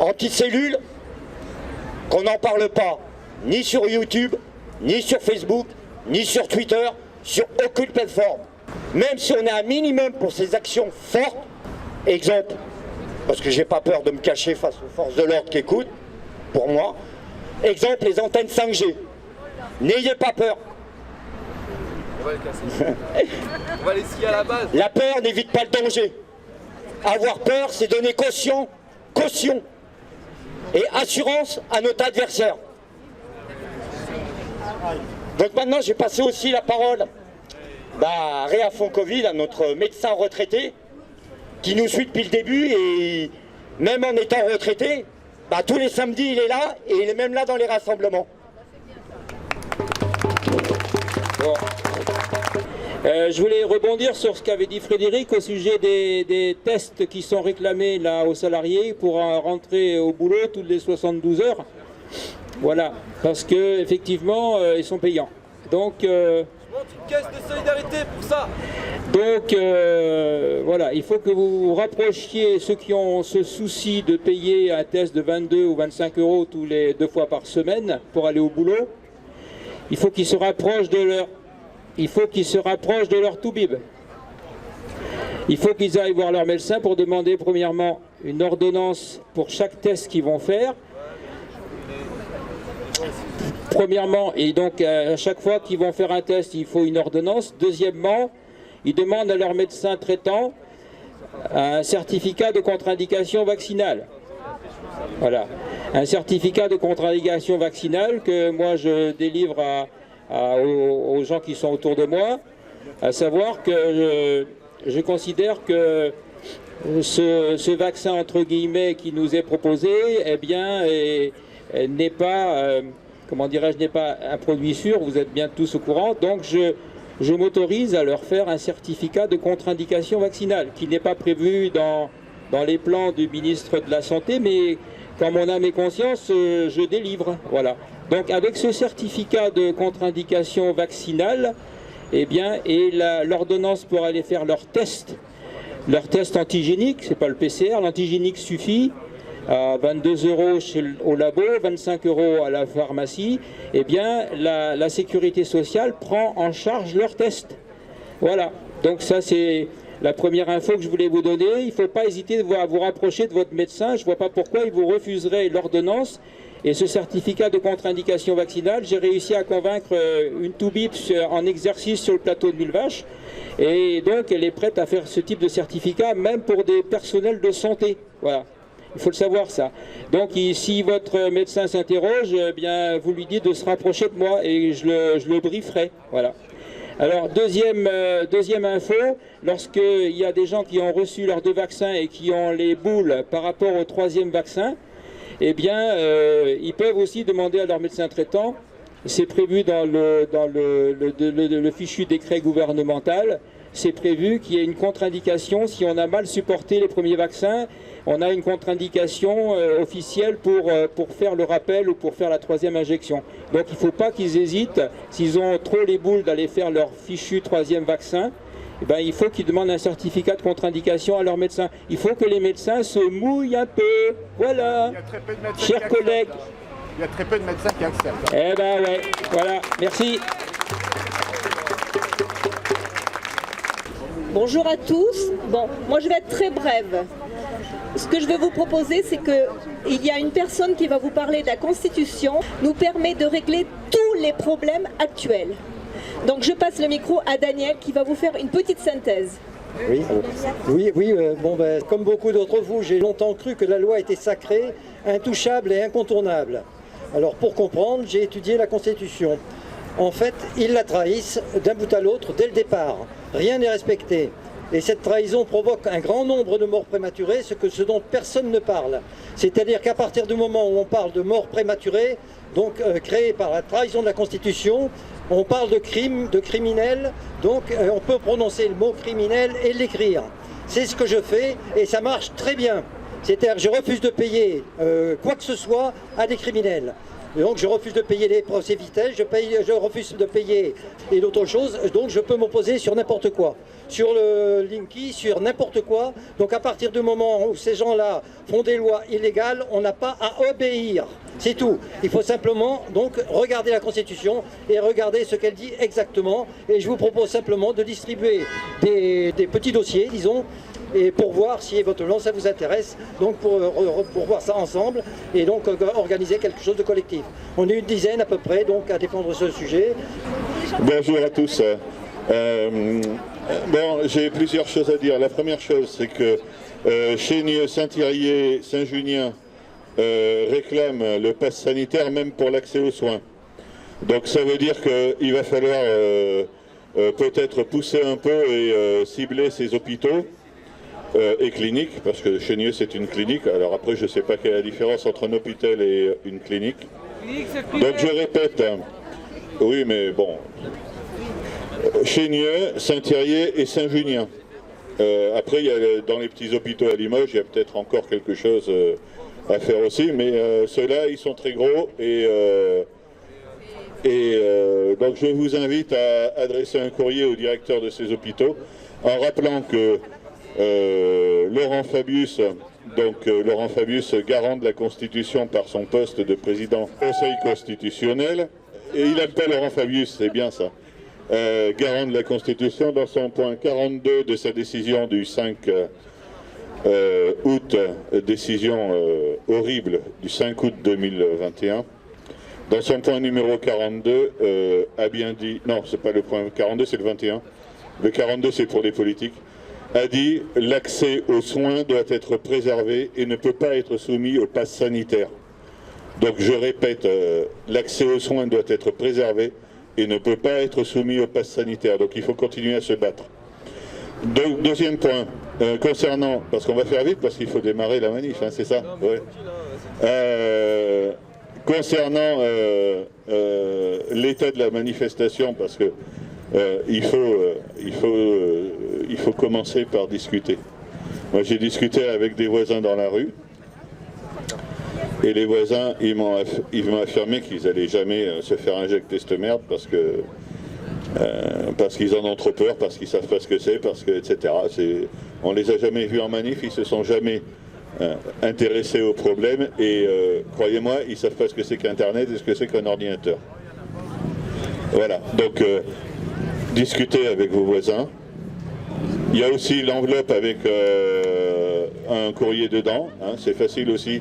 en petites cellules, qu'on n'en parle pas ni sur YouTube, ni sur Facebook, ni sur Twitter, sur aucune plateforme. Même si on est un minimum pour ces actions fortes, exemple, parce que j'ai pas peur de me cacher face aux forces de l'ordre qui écoutent, pour moi, exemple les antennes 5G. N'ayez pas peur. On va les casser. On va les scier à la base. La peur n'évite pas le danger. Avoir peur, c'est donner caution et assurance à notre adversaire. Donc maintenant, j'ai passé aussi la parole à Réa Fonkoville, à notre médecin retraité, qui nous suit depuis le début et même en étant retraité, tous les samedis il est là et il est même là dans les rassemblements. Bon. Je voulais rebondir sur ce qu'avait dit Frédéric au sujet des tests qui sont réclamés là aux salariés pour rentrer au boulot toutes les 72 heures. Voilà, parce que effectivement ils sont payants. Donc Je monte une caisse de solidarité pour ça. Donc voilà, il faut que vous vous rapprochiez, ceux qui ont ce souci de payer un test de 22 ou 25 € tous les 2 fois par semaine pour aller au boulot. Il faut qu'ils se rapprochent de leur toubib. Il faut qu'ils aillent voir leur médecin pour demander premièrement une ordonnance pour chaque test qu'ils vont faire. Premièrement, et donc à chaque fois qu'ils vont faire un test, il faut une ordonnance. Deuxièmement, ils demandent à leur médecin traitant un certificat de contre-indication vaccinale. Voilà, un certificat de contre-indication vaccinale que moi je délivre aux gens qui sont autour de moi, à savoir que je considère que ce vaccin entre guillemets qui nous est proposé, eh bien, n'est pas, comment dirais-je, n'est pas un produit sûr. Vous êtes bien tous au courant. Donc je m'autorise à leur faire un certificat de contre-indication vaccinale qui n'est pas prévu dans les plans du ministre de la Santé, mais quand mon âme et conscience, je délivre. Voilà. Donc avec ce certificat de contre-indication vaccinale, eh bien, et l'ordonnance pour aller faire leur test antigénique, c'est pas le PCR, l'antigénique suffit, à 22 € au labo, 25 € à la pharmacie, eh bien la sécurité sociale prend en charge leur test. Voilà, donc ça c'est la première info que je voulais vous donner. Il ne faut pas hésiter à vous rapprocher de votre médecin, je ne vois pas pourquoi il vous refuserait l'ordonnance. Et ce certificat de contre-indication vaccinale, j'ai réussi à convaincre une toubib en exercice sur le plateau de Millevaches. Et donc, elle est prête à faire ce type de certificat, même pour des personnels de santé. Voilà, il faut le savoir ça. Donc, si votre médecin s'interroge, eh bien, vous lui dites de se rapprocher de moi et je le brieferai. Voilà. Alors, deuxième info, lorsqu'il y a des gens qui ont reçu leurs 2 vaccins et qui ont les boules par rapport au 3e vaccin, eh bien, ils peuvent aussi demander à leur médecin traitant, c'est prévu dans le fichu décret gouvernemental, c'est prévu qu'il y ait une contre-indication si on a mal supporté les premiers vaccins. On a une contre-indication officielle pour faire le rappel ou pour faire la 3e injection. Donc il ne faut pas qu'ils hésitent, s'ils ont trop les boules d'aller faire leur fichu 3e vaccin, eh ben, il faut qu'ils demandent un certificat de contre-indication à leur médecin. Il faut que les médecins se mouillent un peu. Voilà, chers collègues. Il y a très peu de médecins qui acceptent. Eh ben ouais, voilà, merci. Bonjour à tous. Bon, moi je vais être très brève. Ce que je vais vous proposer, c'est qu'il y a une personne qui va vous parler de la Constitution, nous permet de régler tous les problèmes actuels. Donc je passe le micro à Daniel qui va vous faire une petite synthèse. Oui, comme beaucoup d'entre vous, j'ai longtemps cru que la loi était sacrée, intouchable et incontournable. Alors pour comprendre, j'ai étudié la Constitution. En fait, ils la trahissent d'un bout à l'autre dès le départ. Rien n'est respecté. Et cette trahison provoque un grand nombre de morts prématurées, ce dont personne ne parle. C'est-à-dire qu'à partir du moment où on parle de morts prématurées, donc créées par la trahison de la Constitution, on parle de crimes, de criminels, donc on peut prononcer le mot criminel et l'écrire. C'est ce que je fais et ça marche très bien. C'est-à-dire que je refuse de payer quoi que ce soit à des criminels. Et donc je refuse de payer les procès vitesse, je refuse de payer et d'autres choses, donc je peux m'opposer sur n'importe quoi. Sur le Linky, sur n'importe quoi. Donc à partir du moment où ces gens-là font des lois illégales, on n'a pas à obéir. C'est tout. Il faut simplement donc regarder la Constitution et regarder ce qu'elle dit exactement. Et je vous propose simplement de distribuer des petits dossiers, disons, et pour voir si éventuellement ça vous intéresse, donc pour voir ça ensemble et donc organiser quelque chose de collectif. On est une dizaine à peu près donc à défendre ce sujet. Bonjour à tous. J'ai plusieurs choses à dire. La première chose, c'est que Chénieux, Saint-Thirier, Saint-Junien réclament le pass sanitaire même pour l'accès aux soins. Donc ça veut dire qu'il va falloir peut-être pousser un peu et cibler ces hôpitaux et cliniques, parce que Chénieux c'est une clinique. Alors après je ne sais pas quelle est la différence entre un hôpital et une clinique. Donc je répète, oui mais bon, Chénieux, Saint-Thirier et Saint-Junien. Après, dans les petits hôpitaux à Limoges, il y a peut-être encore quelque chose à faire aussi, mais ceux-là, ils sont très gros donc je vous invite à adresser un courrier au directeur de ces hôpitaux en rappelant que Laurent Fabius, garant de la Constitution par son poste de président du Conseil constitutionnel, et il n'aime pas Laurent Fabius, c'est bien ça. Garant de la Constitution, dans son point 42 de sa décision du 5 août, décision horrible du 5 août 2021, dans son point numéro 42, a bien dit, non c'est pas le point 42, c'est le 21, le 42 c'est pour les politiques, a dit l'accès aux soins doit être préservé et ne peut pas être soumis au pass sanitaire. Donc je répète, l'accès aux soins doit être préservé et ne peut pas être soumis au pass sanitaire. Donc il faut continuer à se battre. Deuxième point, concernant, parce qu'on va faire vite parce qu'il faut démarrer la manif, hein, c'est ça, ouais. Concernant l'état de la manifestation, parce que il faut commencer par discuter. Moi j'ai discuté avec des voisins dans la rue, et les voisins ils m'ont affirmé qu'ils n'allaient jamais se faire injecter cette merde parce qu'ils en ont trop peur, parce qu'ils savent pas ce que c'est, parce que etc. On les a jamais vus en manif, ils se sont jamais intéressés au problème et croyez-moi, ils savent pas ce que c'est qu'Internet et ce que c'est qu'un ordinateur. Voilà, donc discutez avec vos voisins. Il y a aussi l'enveloppe avec un courrier dedans, hein, c'est facile aussi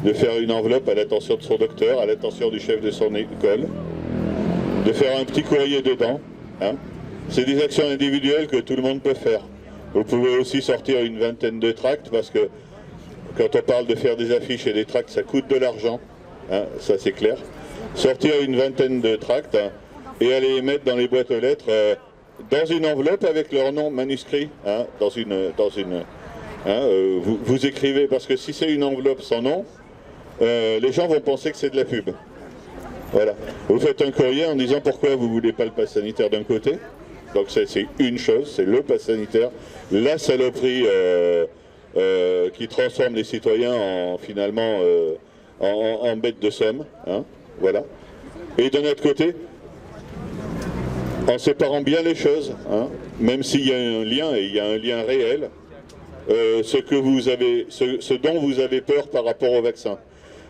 de faire une enveloppe à l'attention de son docteur, à l'attention du chef de son école, de faire un petit courrier dedans. Hein. C'est des actions individuelles que tout le monde peut faire. Vous pouvez aussi sortir une vingtaine de tracts, parce que quand on parle de faire des affiches et des tracts, ça coûte de l'argent, hein, ça c'est clair. Sortir une vingtaine de tracts hein, et aller les mettre dans les boîtes aux lettres, dans une enveloppe avec leur nom manuscrit, hein, vous écrivez, parce que si c'est une enveloppe sans nom, les gens vont penser que c'est de la pub. Voilà. Vous faites un courrier en disant pourquoi vous ne voulez pas le pass sanitaire d'un côté, Donc c'est une chose, c'est le pass sanitaire, la saloperie qui transforme les citoyens en finalement en bêtes de somme, hein, voilà. Et de notre côté, en séparant bien les choses, hein, même s'il y a un lien, et il y a un lien réel, ce dont vous avez peur par rapport au vaccin.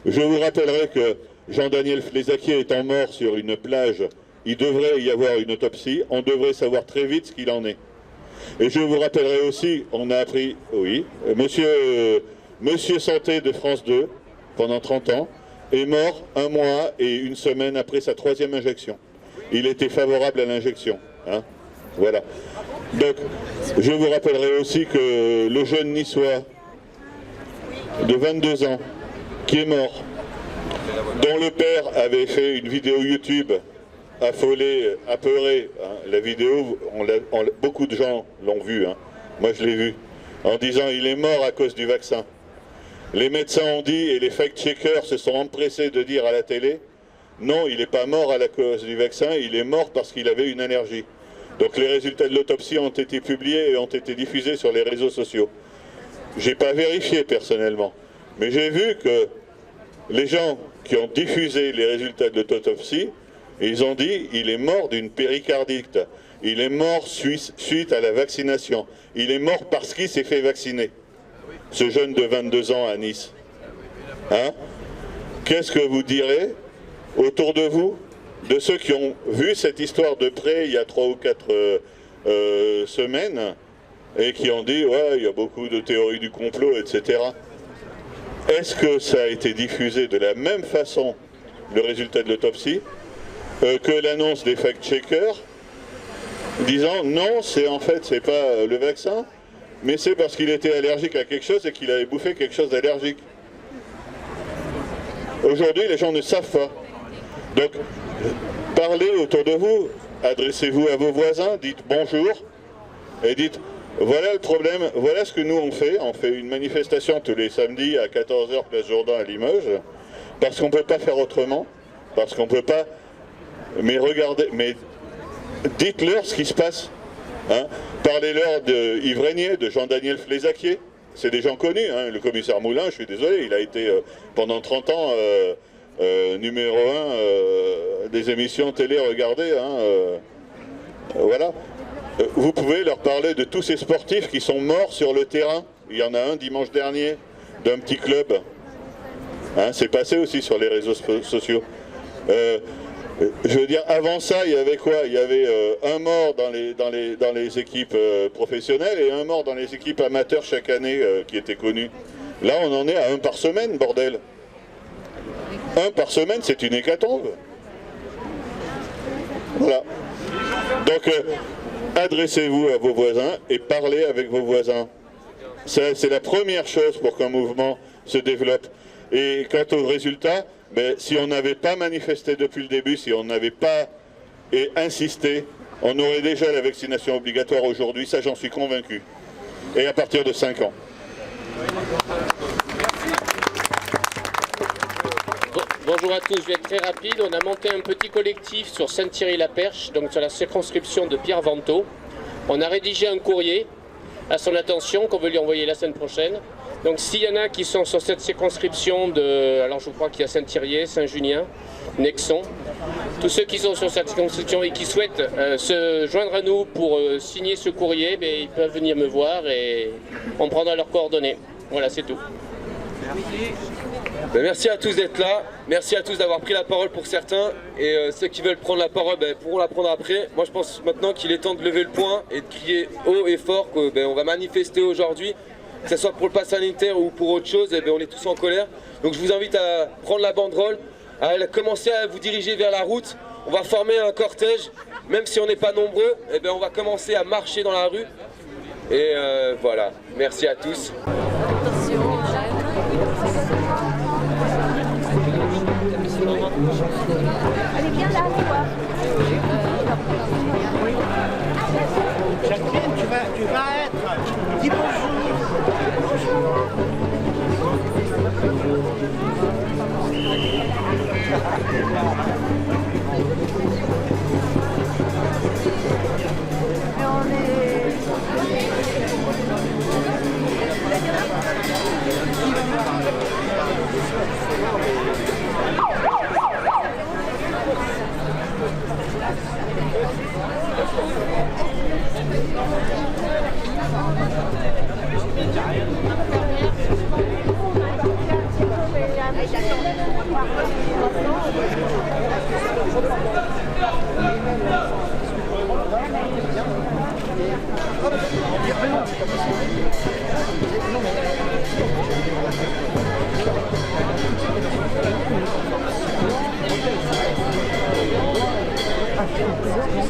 Je vous rappellerai que Jean-Daniel Flézaquier étant mort sur une plage, il devrait y avoir une autopsie, on devrait savoir très vite ce qu'il en est. Et je vous rappellerai aussi, on a appris, oui, Monsieur Santé de France 2, pendant 30 ans, est mort 1 mois et 1 semaine après sa 3e injection. Il était favorable à l'injection, hein, voilà. Donc, je vous rappellerai aussi que le jeune niçois de 22 ans, qui est mort, dont le père avait fait une vidéo YouTube affolé, apeuré, hein, la vidéo, beaucoup de gens l'ont vue, hein, moi je l'ai vue, en disant il est mort à cause du vaccin. Les médecins ont dit, et les fact-checkers se sont empressés de dire à la télé, non, il n'est pas mort à la cause du vaccin, il est mort parce qu'il avait une allergie. Donc les résultats de l'autopsie ont été publiés et ont été diffusés sur les réseaux sociaux. J'ai pas vérifié personnellement, mais j'ai vu que les gens qui ont diffusé les résultats de l'autopsie, ils ont dit il est mort d'une péricardite, il est mort suite à la vaccination, il est mort parce qu'il s'est fait vacciner. Ce jeune de 22 ans à Nice. Hein? Qu'est-ce que vous direz autour de vous, de ceux qui ont vu cette histoire de près il y a 3 ou 4 semaines, et qui ont dit ouais, il y a beaucoup de théories du complot, etc. Est-ce que ça a été diffusé de la même façon, le résultat de l'autopsie, que l'annonce des fact-checkers, disant non, en fait, c'est pas le vaccin, mais c'est parce qu'il était allergique à quelque chose et qu'il avait bouffé quelque chose d'allergique. Aujourd'hui, les gens ne savent pas. Donc, parlez autour de vous, adressez-vous à vos voisins, dites bonjour, et dites, voilà le problème, voilà ce que nous on fait une manifestation tous les samedis à 14h, place Jourdain à Limoges, parce qu'on ne peut pas faire autrement, parce qu'on ne peut pas, mais regardez, mais dites-leur ce qui se passe. Hein. Parlez-leur de Yves Régnier, de Jean-Daniel Flézaquier, c'est des gens connus, hein. Le commissaire Moulin, je suis désolé, il a été pendant 30 ans numéro 1 des émissions télé regardées, hein, voilà. Vous pouvez leur parler de tous ces sportifs qui sont morts sur le terrain. Il y en a un dimanche dernier, d'un petit club. Hein, c'est passé aussi sur les réseaux sociaux. Je veux dire, avant ça, il y avait quoi? Il y avait un mort dans les équipes professionnelles et un mort dans les équipes amateurs chaque année qui étaient connus. Là, on en est à 1 par semaine, bordel. 1 par semaine, c'est une hécatombe. Voilà. Donc, adressez-vous à vos voisins et parlez avec vos voisins. C'est la première chose pour qu'un mouvement se développe. Et quant aux résultats, ben, si on n'avait pas manifesté depuis le début, si on n'avait pas insisté, on aurait déjà la vaccination obligatoire aujourd'hui, ça j'en suis convaincu. Et à partir de 5 ans. Bonjour à tous, je vais être très rapide. On a monté un petit collectif sur Saint-Thierry-la-Perche, donc sur la circonscription de Pierre Vantaux. On a rédigé un courrier à son attention qu'on veut lui envoyer la semaine prochaine. Donc s'il y en a qui sont sur cette circonscription alors je crois qu'il y a Saint-Thierry, Saint-Junien, Nexon, tous ceux qui sont sur cette circonscription et qui souhaitent se joindre à nous pour signer ce courrier, ils peuvent venir me voir et on prendra leurs coordonnées. Voilà, c'est tout. Merci à tous d'être là, merci à tous d'avoir pris la parole pour certains, et ceux qui veulent prendre la parole pourront la prendre après. Moi je pense maintenant qu'il est temps de lever le poing et de crier haut et fort qu'on va manifester aujourd'hui, que ce soit pour le pass sanitaire ou pour autre chose, on est tous en colère. Donc je vous invite à prendre la banderole, à commencer à vous diriger vers la route. On va former un cortège, même si on n'est pas nombreux, on va commencer à marcher dans la rue. Et voilà, merci à tous. Allez, viens là, toi. Jacqueline, tu vas être. Dis bonjour. Bonjour.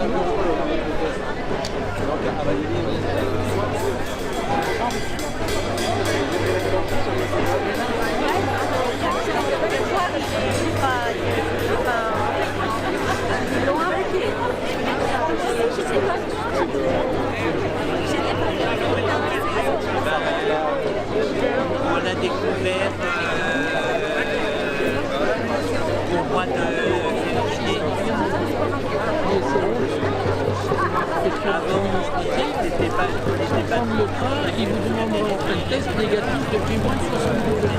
On a découvert au mois de février. Avant, on se disait qu'il n'était pas le train, il vous demandera un test négatif depuis moins de 72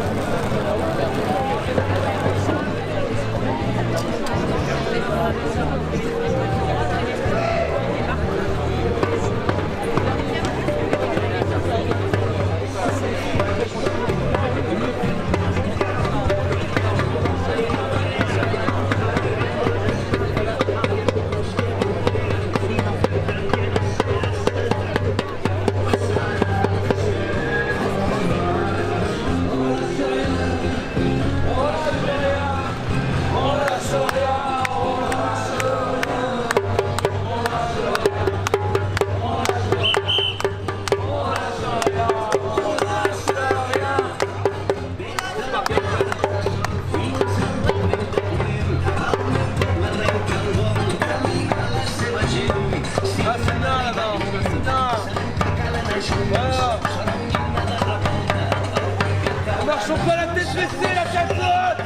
Marchons pas la tête baissée, la capote.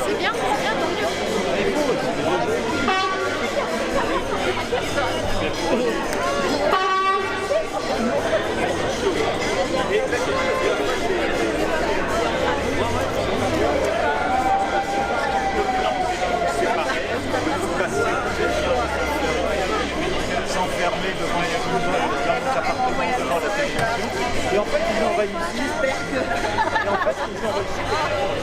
C'est bien, tant mieux. S'enfermer devant les appartements, devant la télévision. Et en fait, ils envahissent. J'espère que. Et en fait, ils envahissent.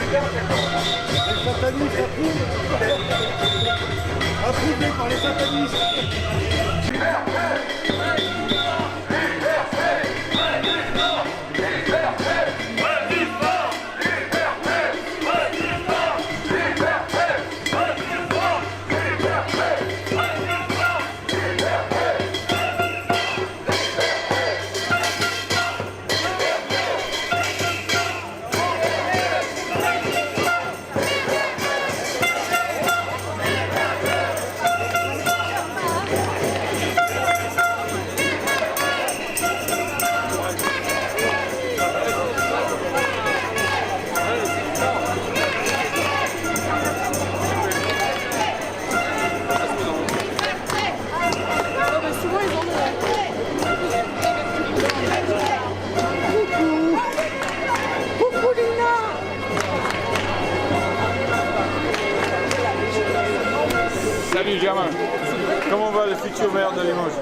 gouvernement. Les satanistes approuvés par les satanistes. Salut Germain, comment va le futur maire de Limoges?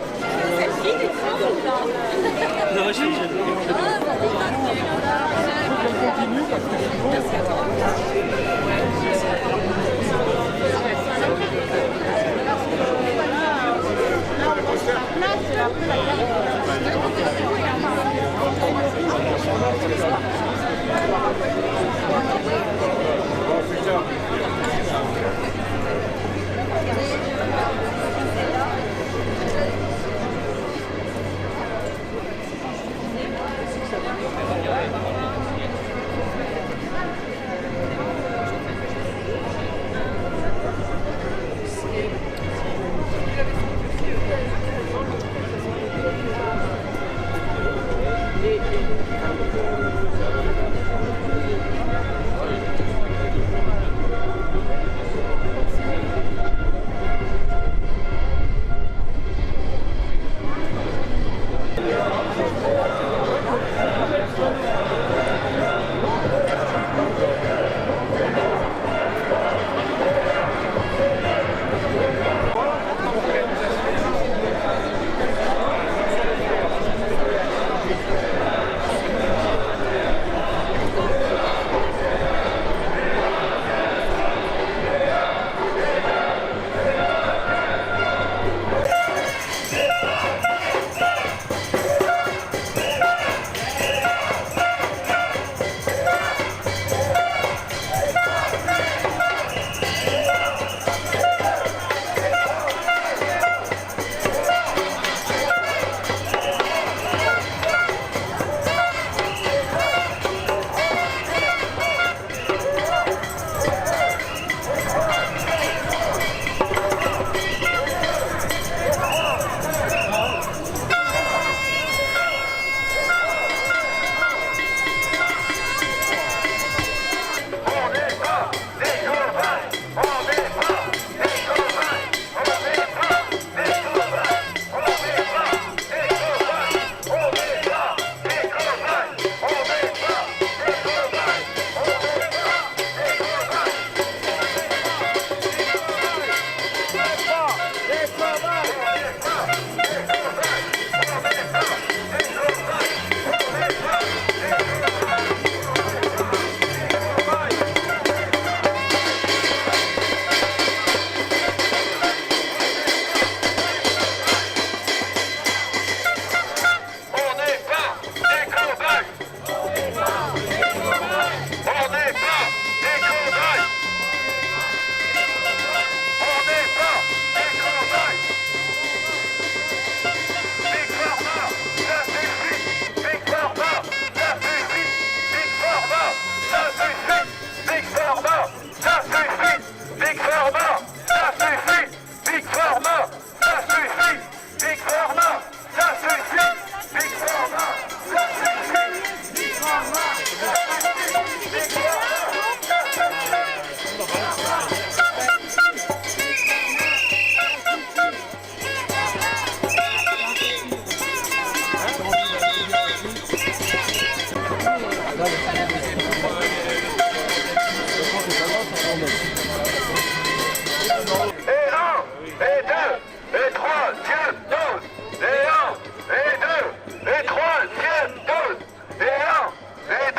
Et 1, et 2, et 3, et 2, et 1, et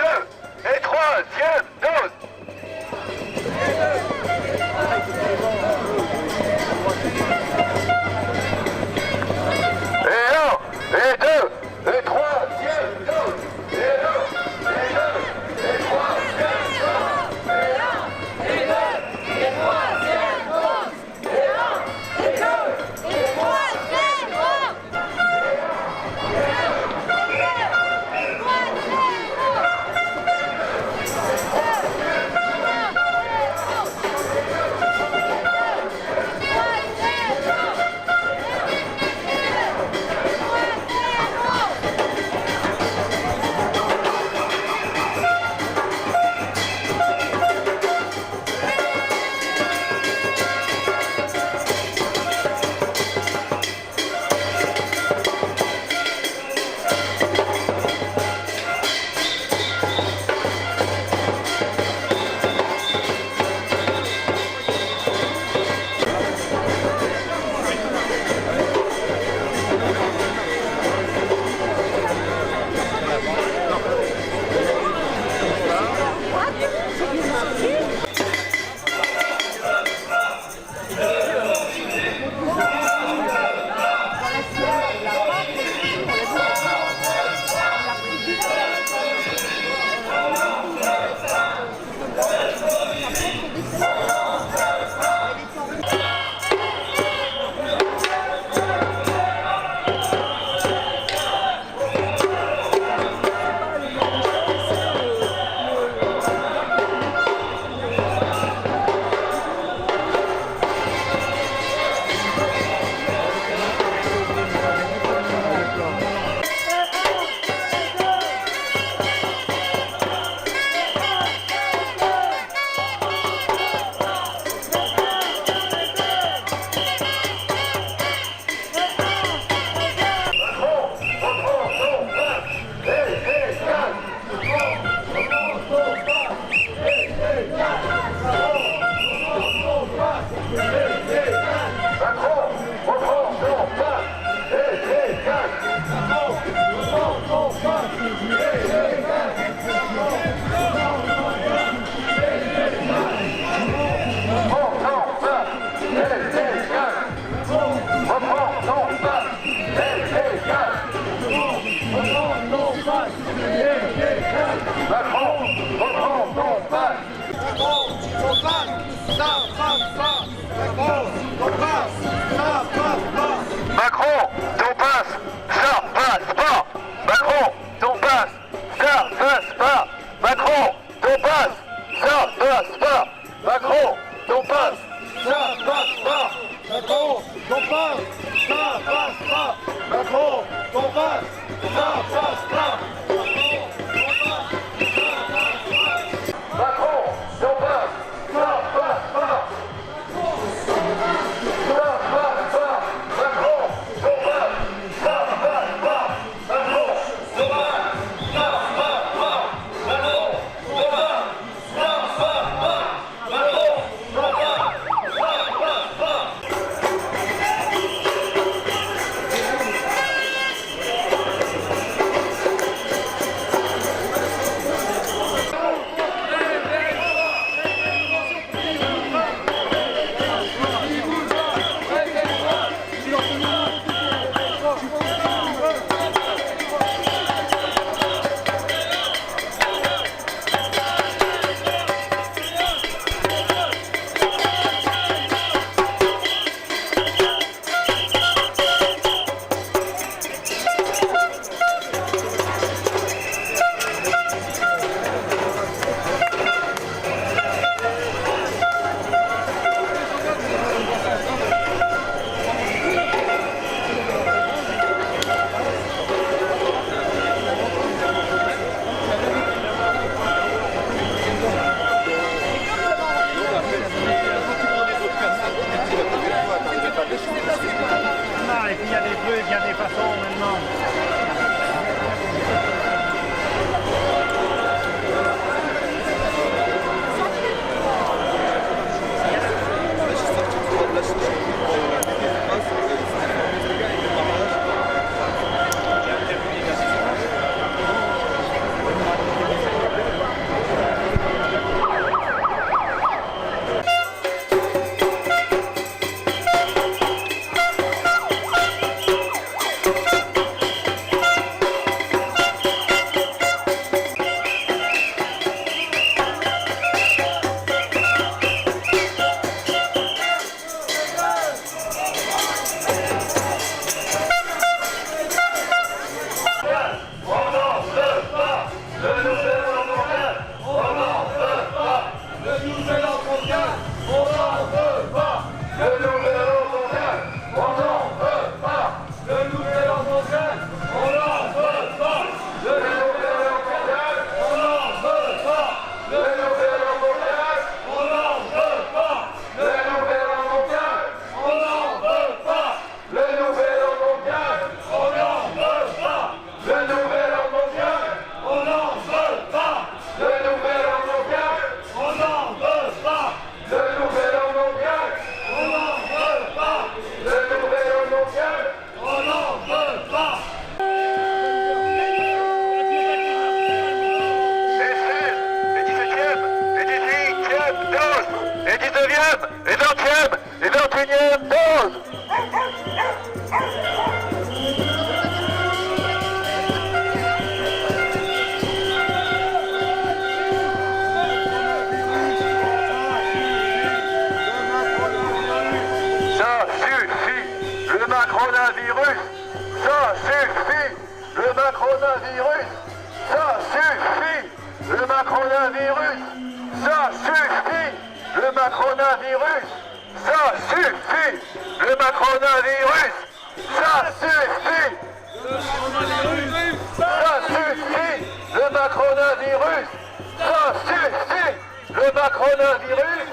Macron, ton passe, ça passe pas. Macron, ton passe, ça passe pas. Macron, ton passe, ça passe pas. Macron, ton passe, ça passe pas. Macron, ton passe, ça passe pas. Macron, ton passe, ça passe pas. Macron, ton passe, ça passe pas. Et puis il y a des trucs, il y a des façons maintenant. macronavirus, ça suffit. Le macronavirus, ça suffit. Le macronavirus, ça suffit. Le macronavirus, ça suffit. Ça suffit. Le macronavirus, ça suffit. Le macronavirus,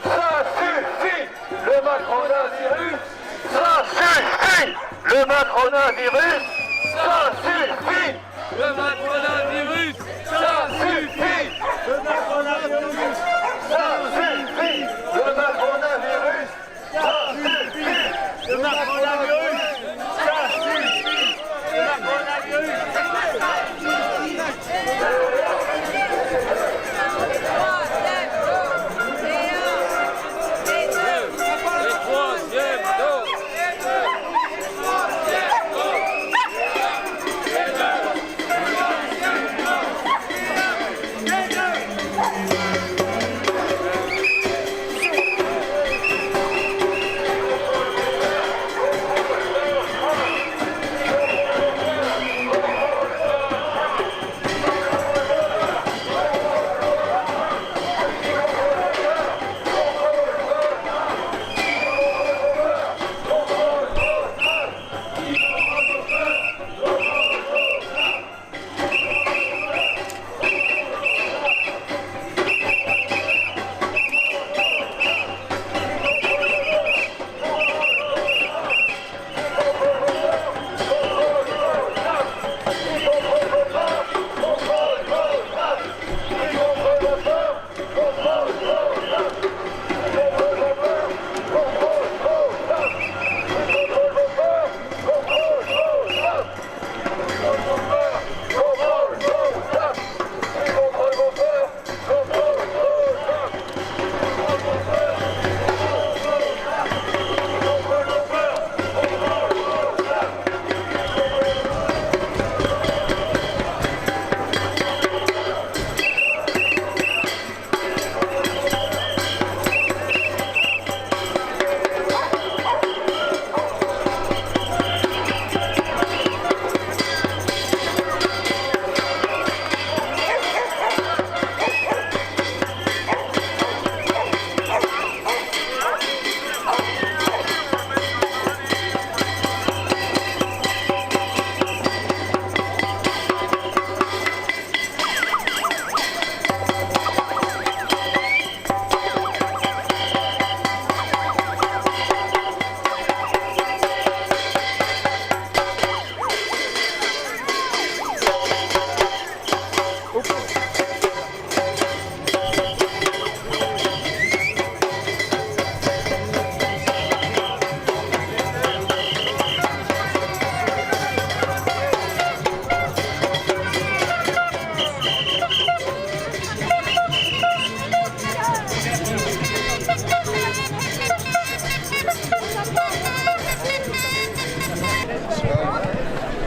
ça suffit. Le macronavirus, ça suffit. Le macronavirus, ça suffit. Le macronavirus, ça suffit. Le macronavirus, ça suffit. Le macronavirus, ça suffit. Le macronavirus, ça suffit. Le macronavirus,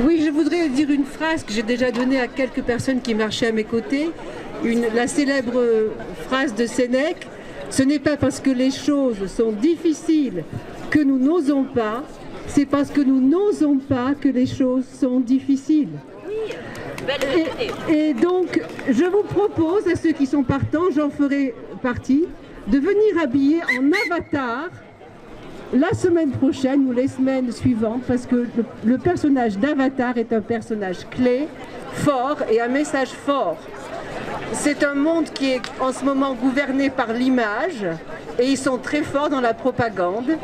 Oui, je voudrais dire une phrase que j'ai déjà donnée à quelques personnes qui marchaient à mes côtés. La célèbre phrase de Sénèque, « Ce n'est pas parce que les choses sont difficiles que nous n'osons pas, c'est parce que nous n'osons pas que les choses sont difficiles. » Et donc, je vous propose, à ceux qui sont partants, j'en ferai partie, de venir habiller en avatar la semaine prochaine ou les semaines suivantes, parce que le personnage d'Avatar est un personnage clé, fort et un message fort. C'est un monde qui est en ce moment gouverné par l'image et ils sont très forts dans la propagande.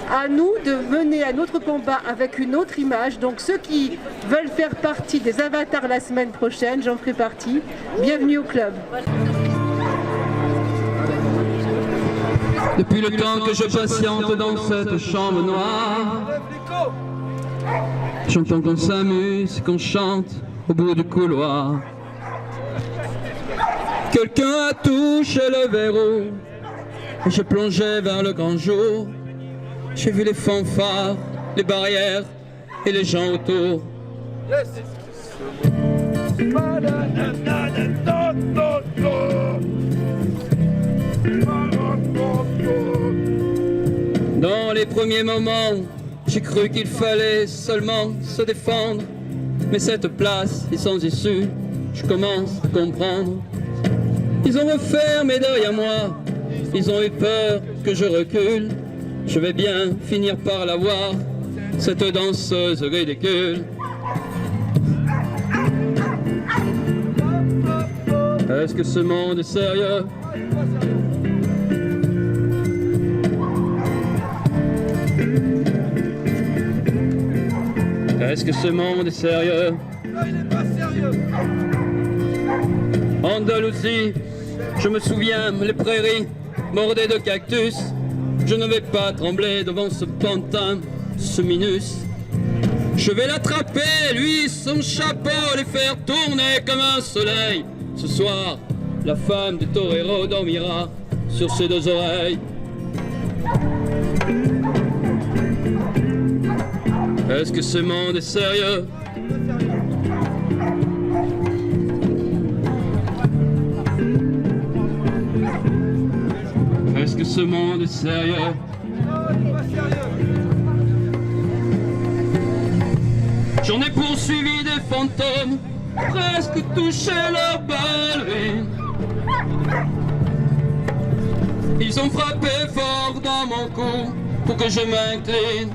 À nous de mener un autre combat avec une autre image. Donc ceux qui veulent faire partie des avatars la semaine prochaine, j'en ferai partie. Bienvenue au club. Depuis le temps que je patiente dans cette chambre noire, j'entends qu'on s'amuse, qu'on chante au bout du couloir. Quelqu'un a touché le verrou et je plongeais vers le grand jour. J'ai vu les fanfares, les barrières et les gens autour. Dans les premiers moments, j'ai cru qu'il fallait seulement se défendre. Mais cette place est sans issue, je commence à comprendre. Ils ont refermé derrière moi, ils ont eu peur que je recule. Je vais bien finir par la voir, cette danseuse ridicule. Est-ce que ce monde est sérieux? Est-ce que ce monde est sérieux? Non, il n'est pas sérieux. Andalousie, je me souviens, les prairies bordées de cactus. Je ne vais pas trembler devant ce pantin, ce minus. Je vais l'attraper, lui, son chapeau, les faire tourner comme un soleil. Ce soir, la femme du torero dormira sur ses deux oreilles. Est-ce que ce monde est sérieux? Est-ce que ce monde est sérieux? J'en ai poursuivi des fantômes, presque touché leur ballerine. Ils ont frappé fort dans mon cou pour que je m'incline.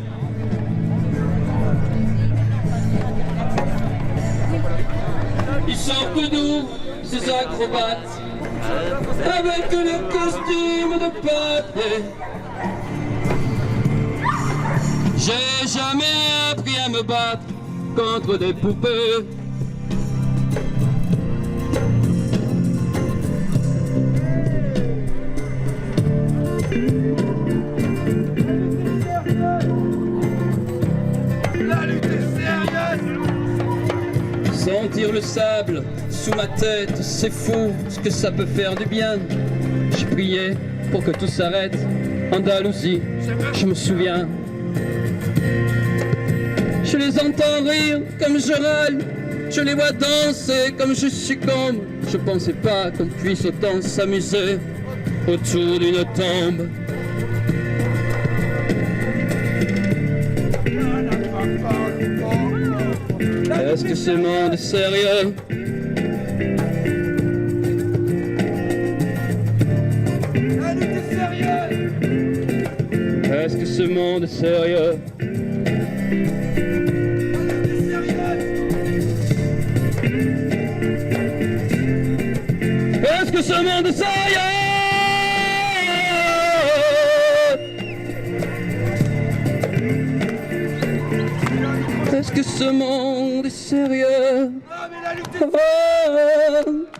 Ils sortent d'où, ces acrobates, avec le costume de papier. J'ai jamais appris à me battre contre des poupées. La lutte est sérieuse. Sentir le sable sous ma tête, c'est fou ce que ça peut faire du bien. J'ai prié pour que tout s'arrête. Andalousie, je me souviens. Je les entends rire comme je râle, je les vois danser comme je succombe. Je pensais pas qu'on puisse autant s'amuser autour d'une tombe. Est-ce que ce monde est sérieux? Est-ce que ce monde est sérieux? Est-ce que ce monde est sérieux? Est-ce que ce monde est sérieux? Non, mais la lutte est sérieuse.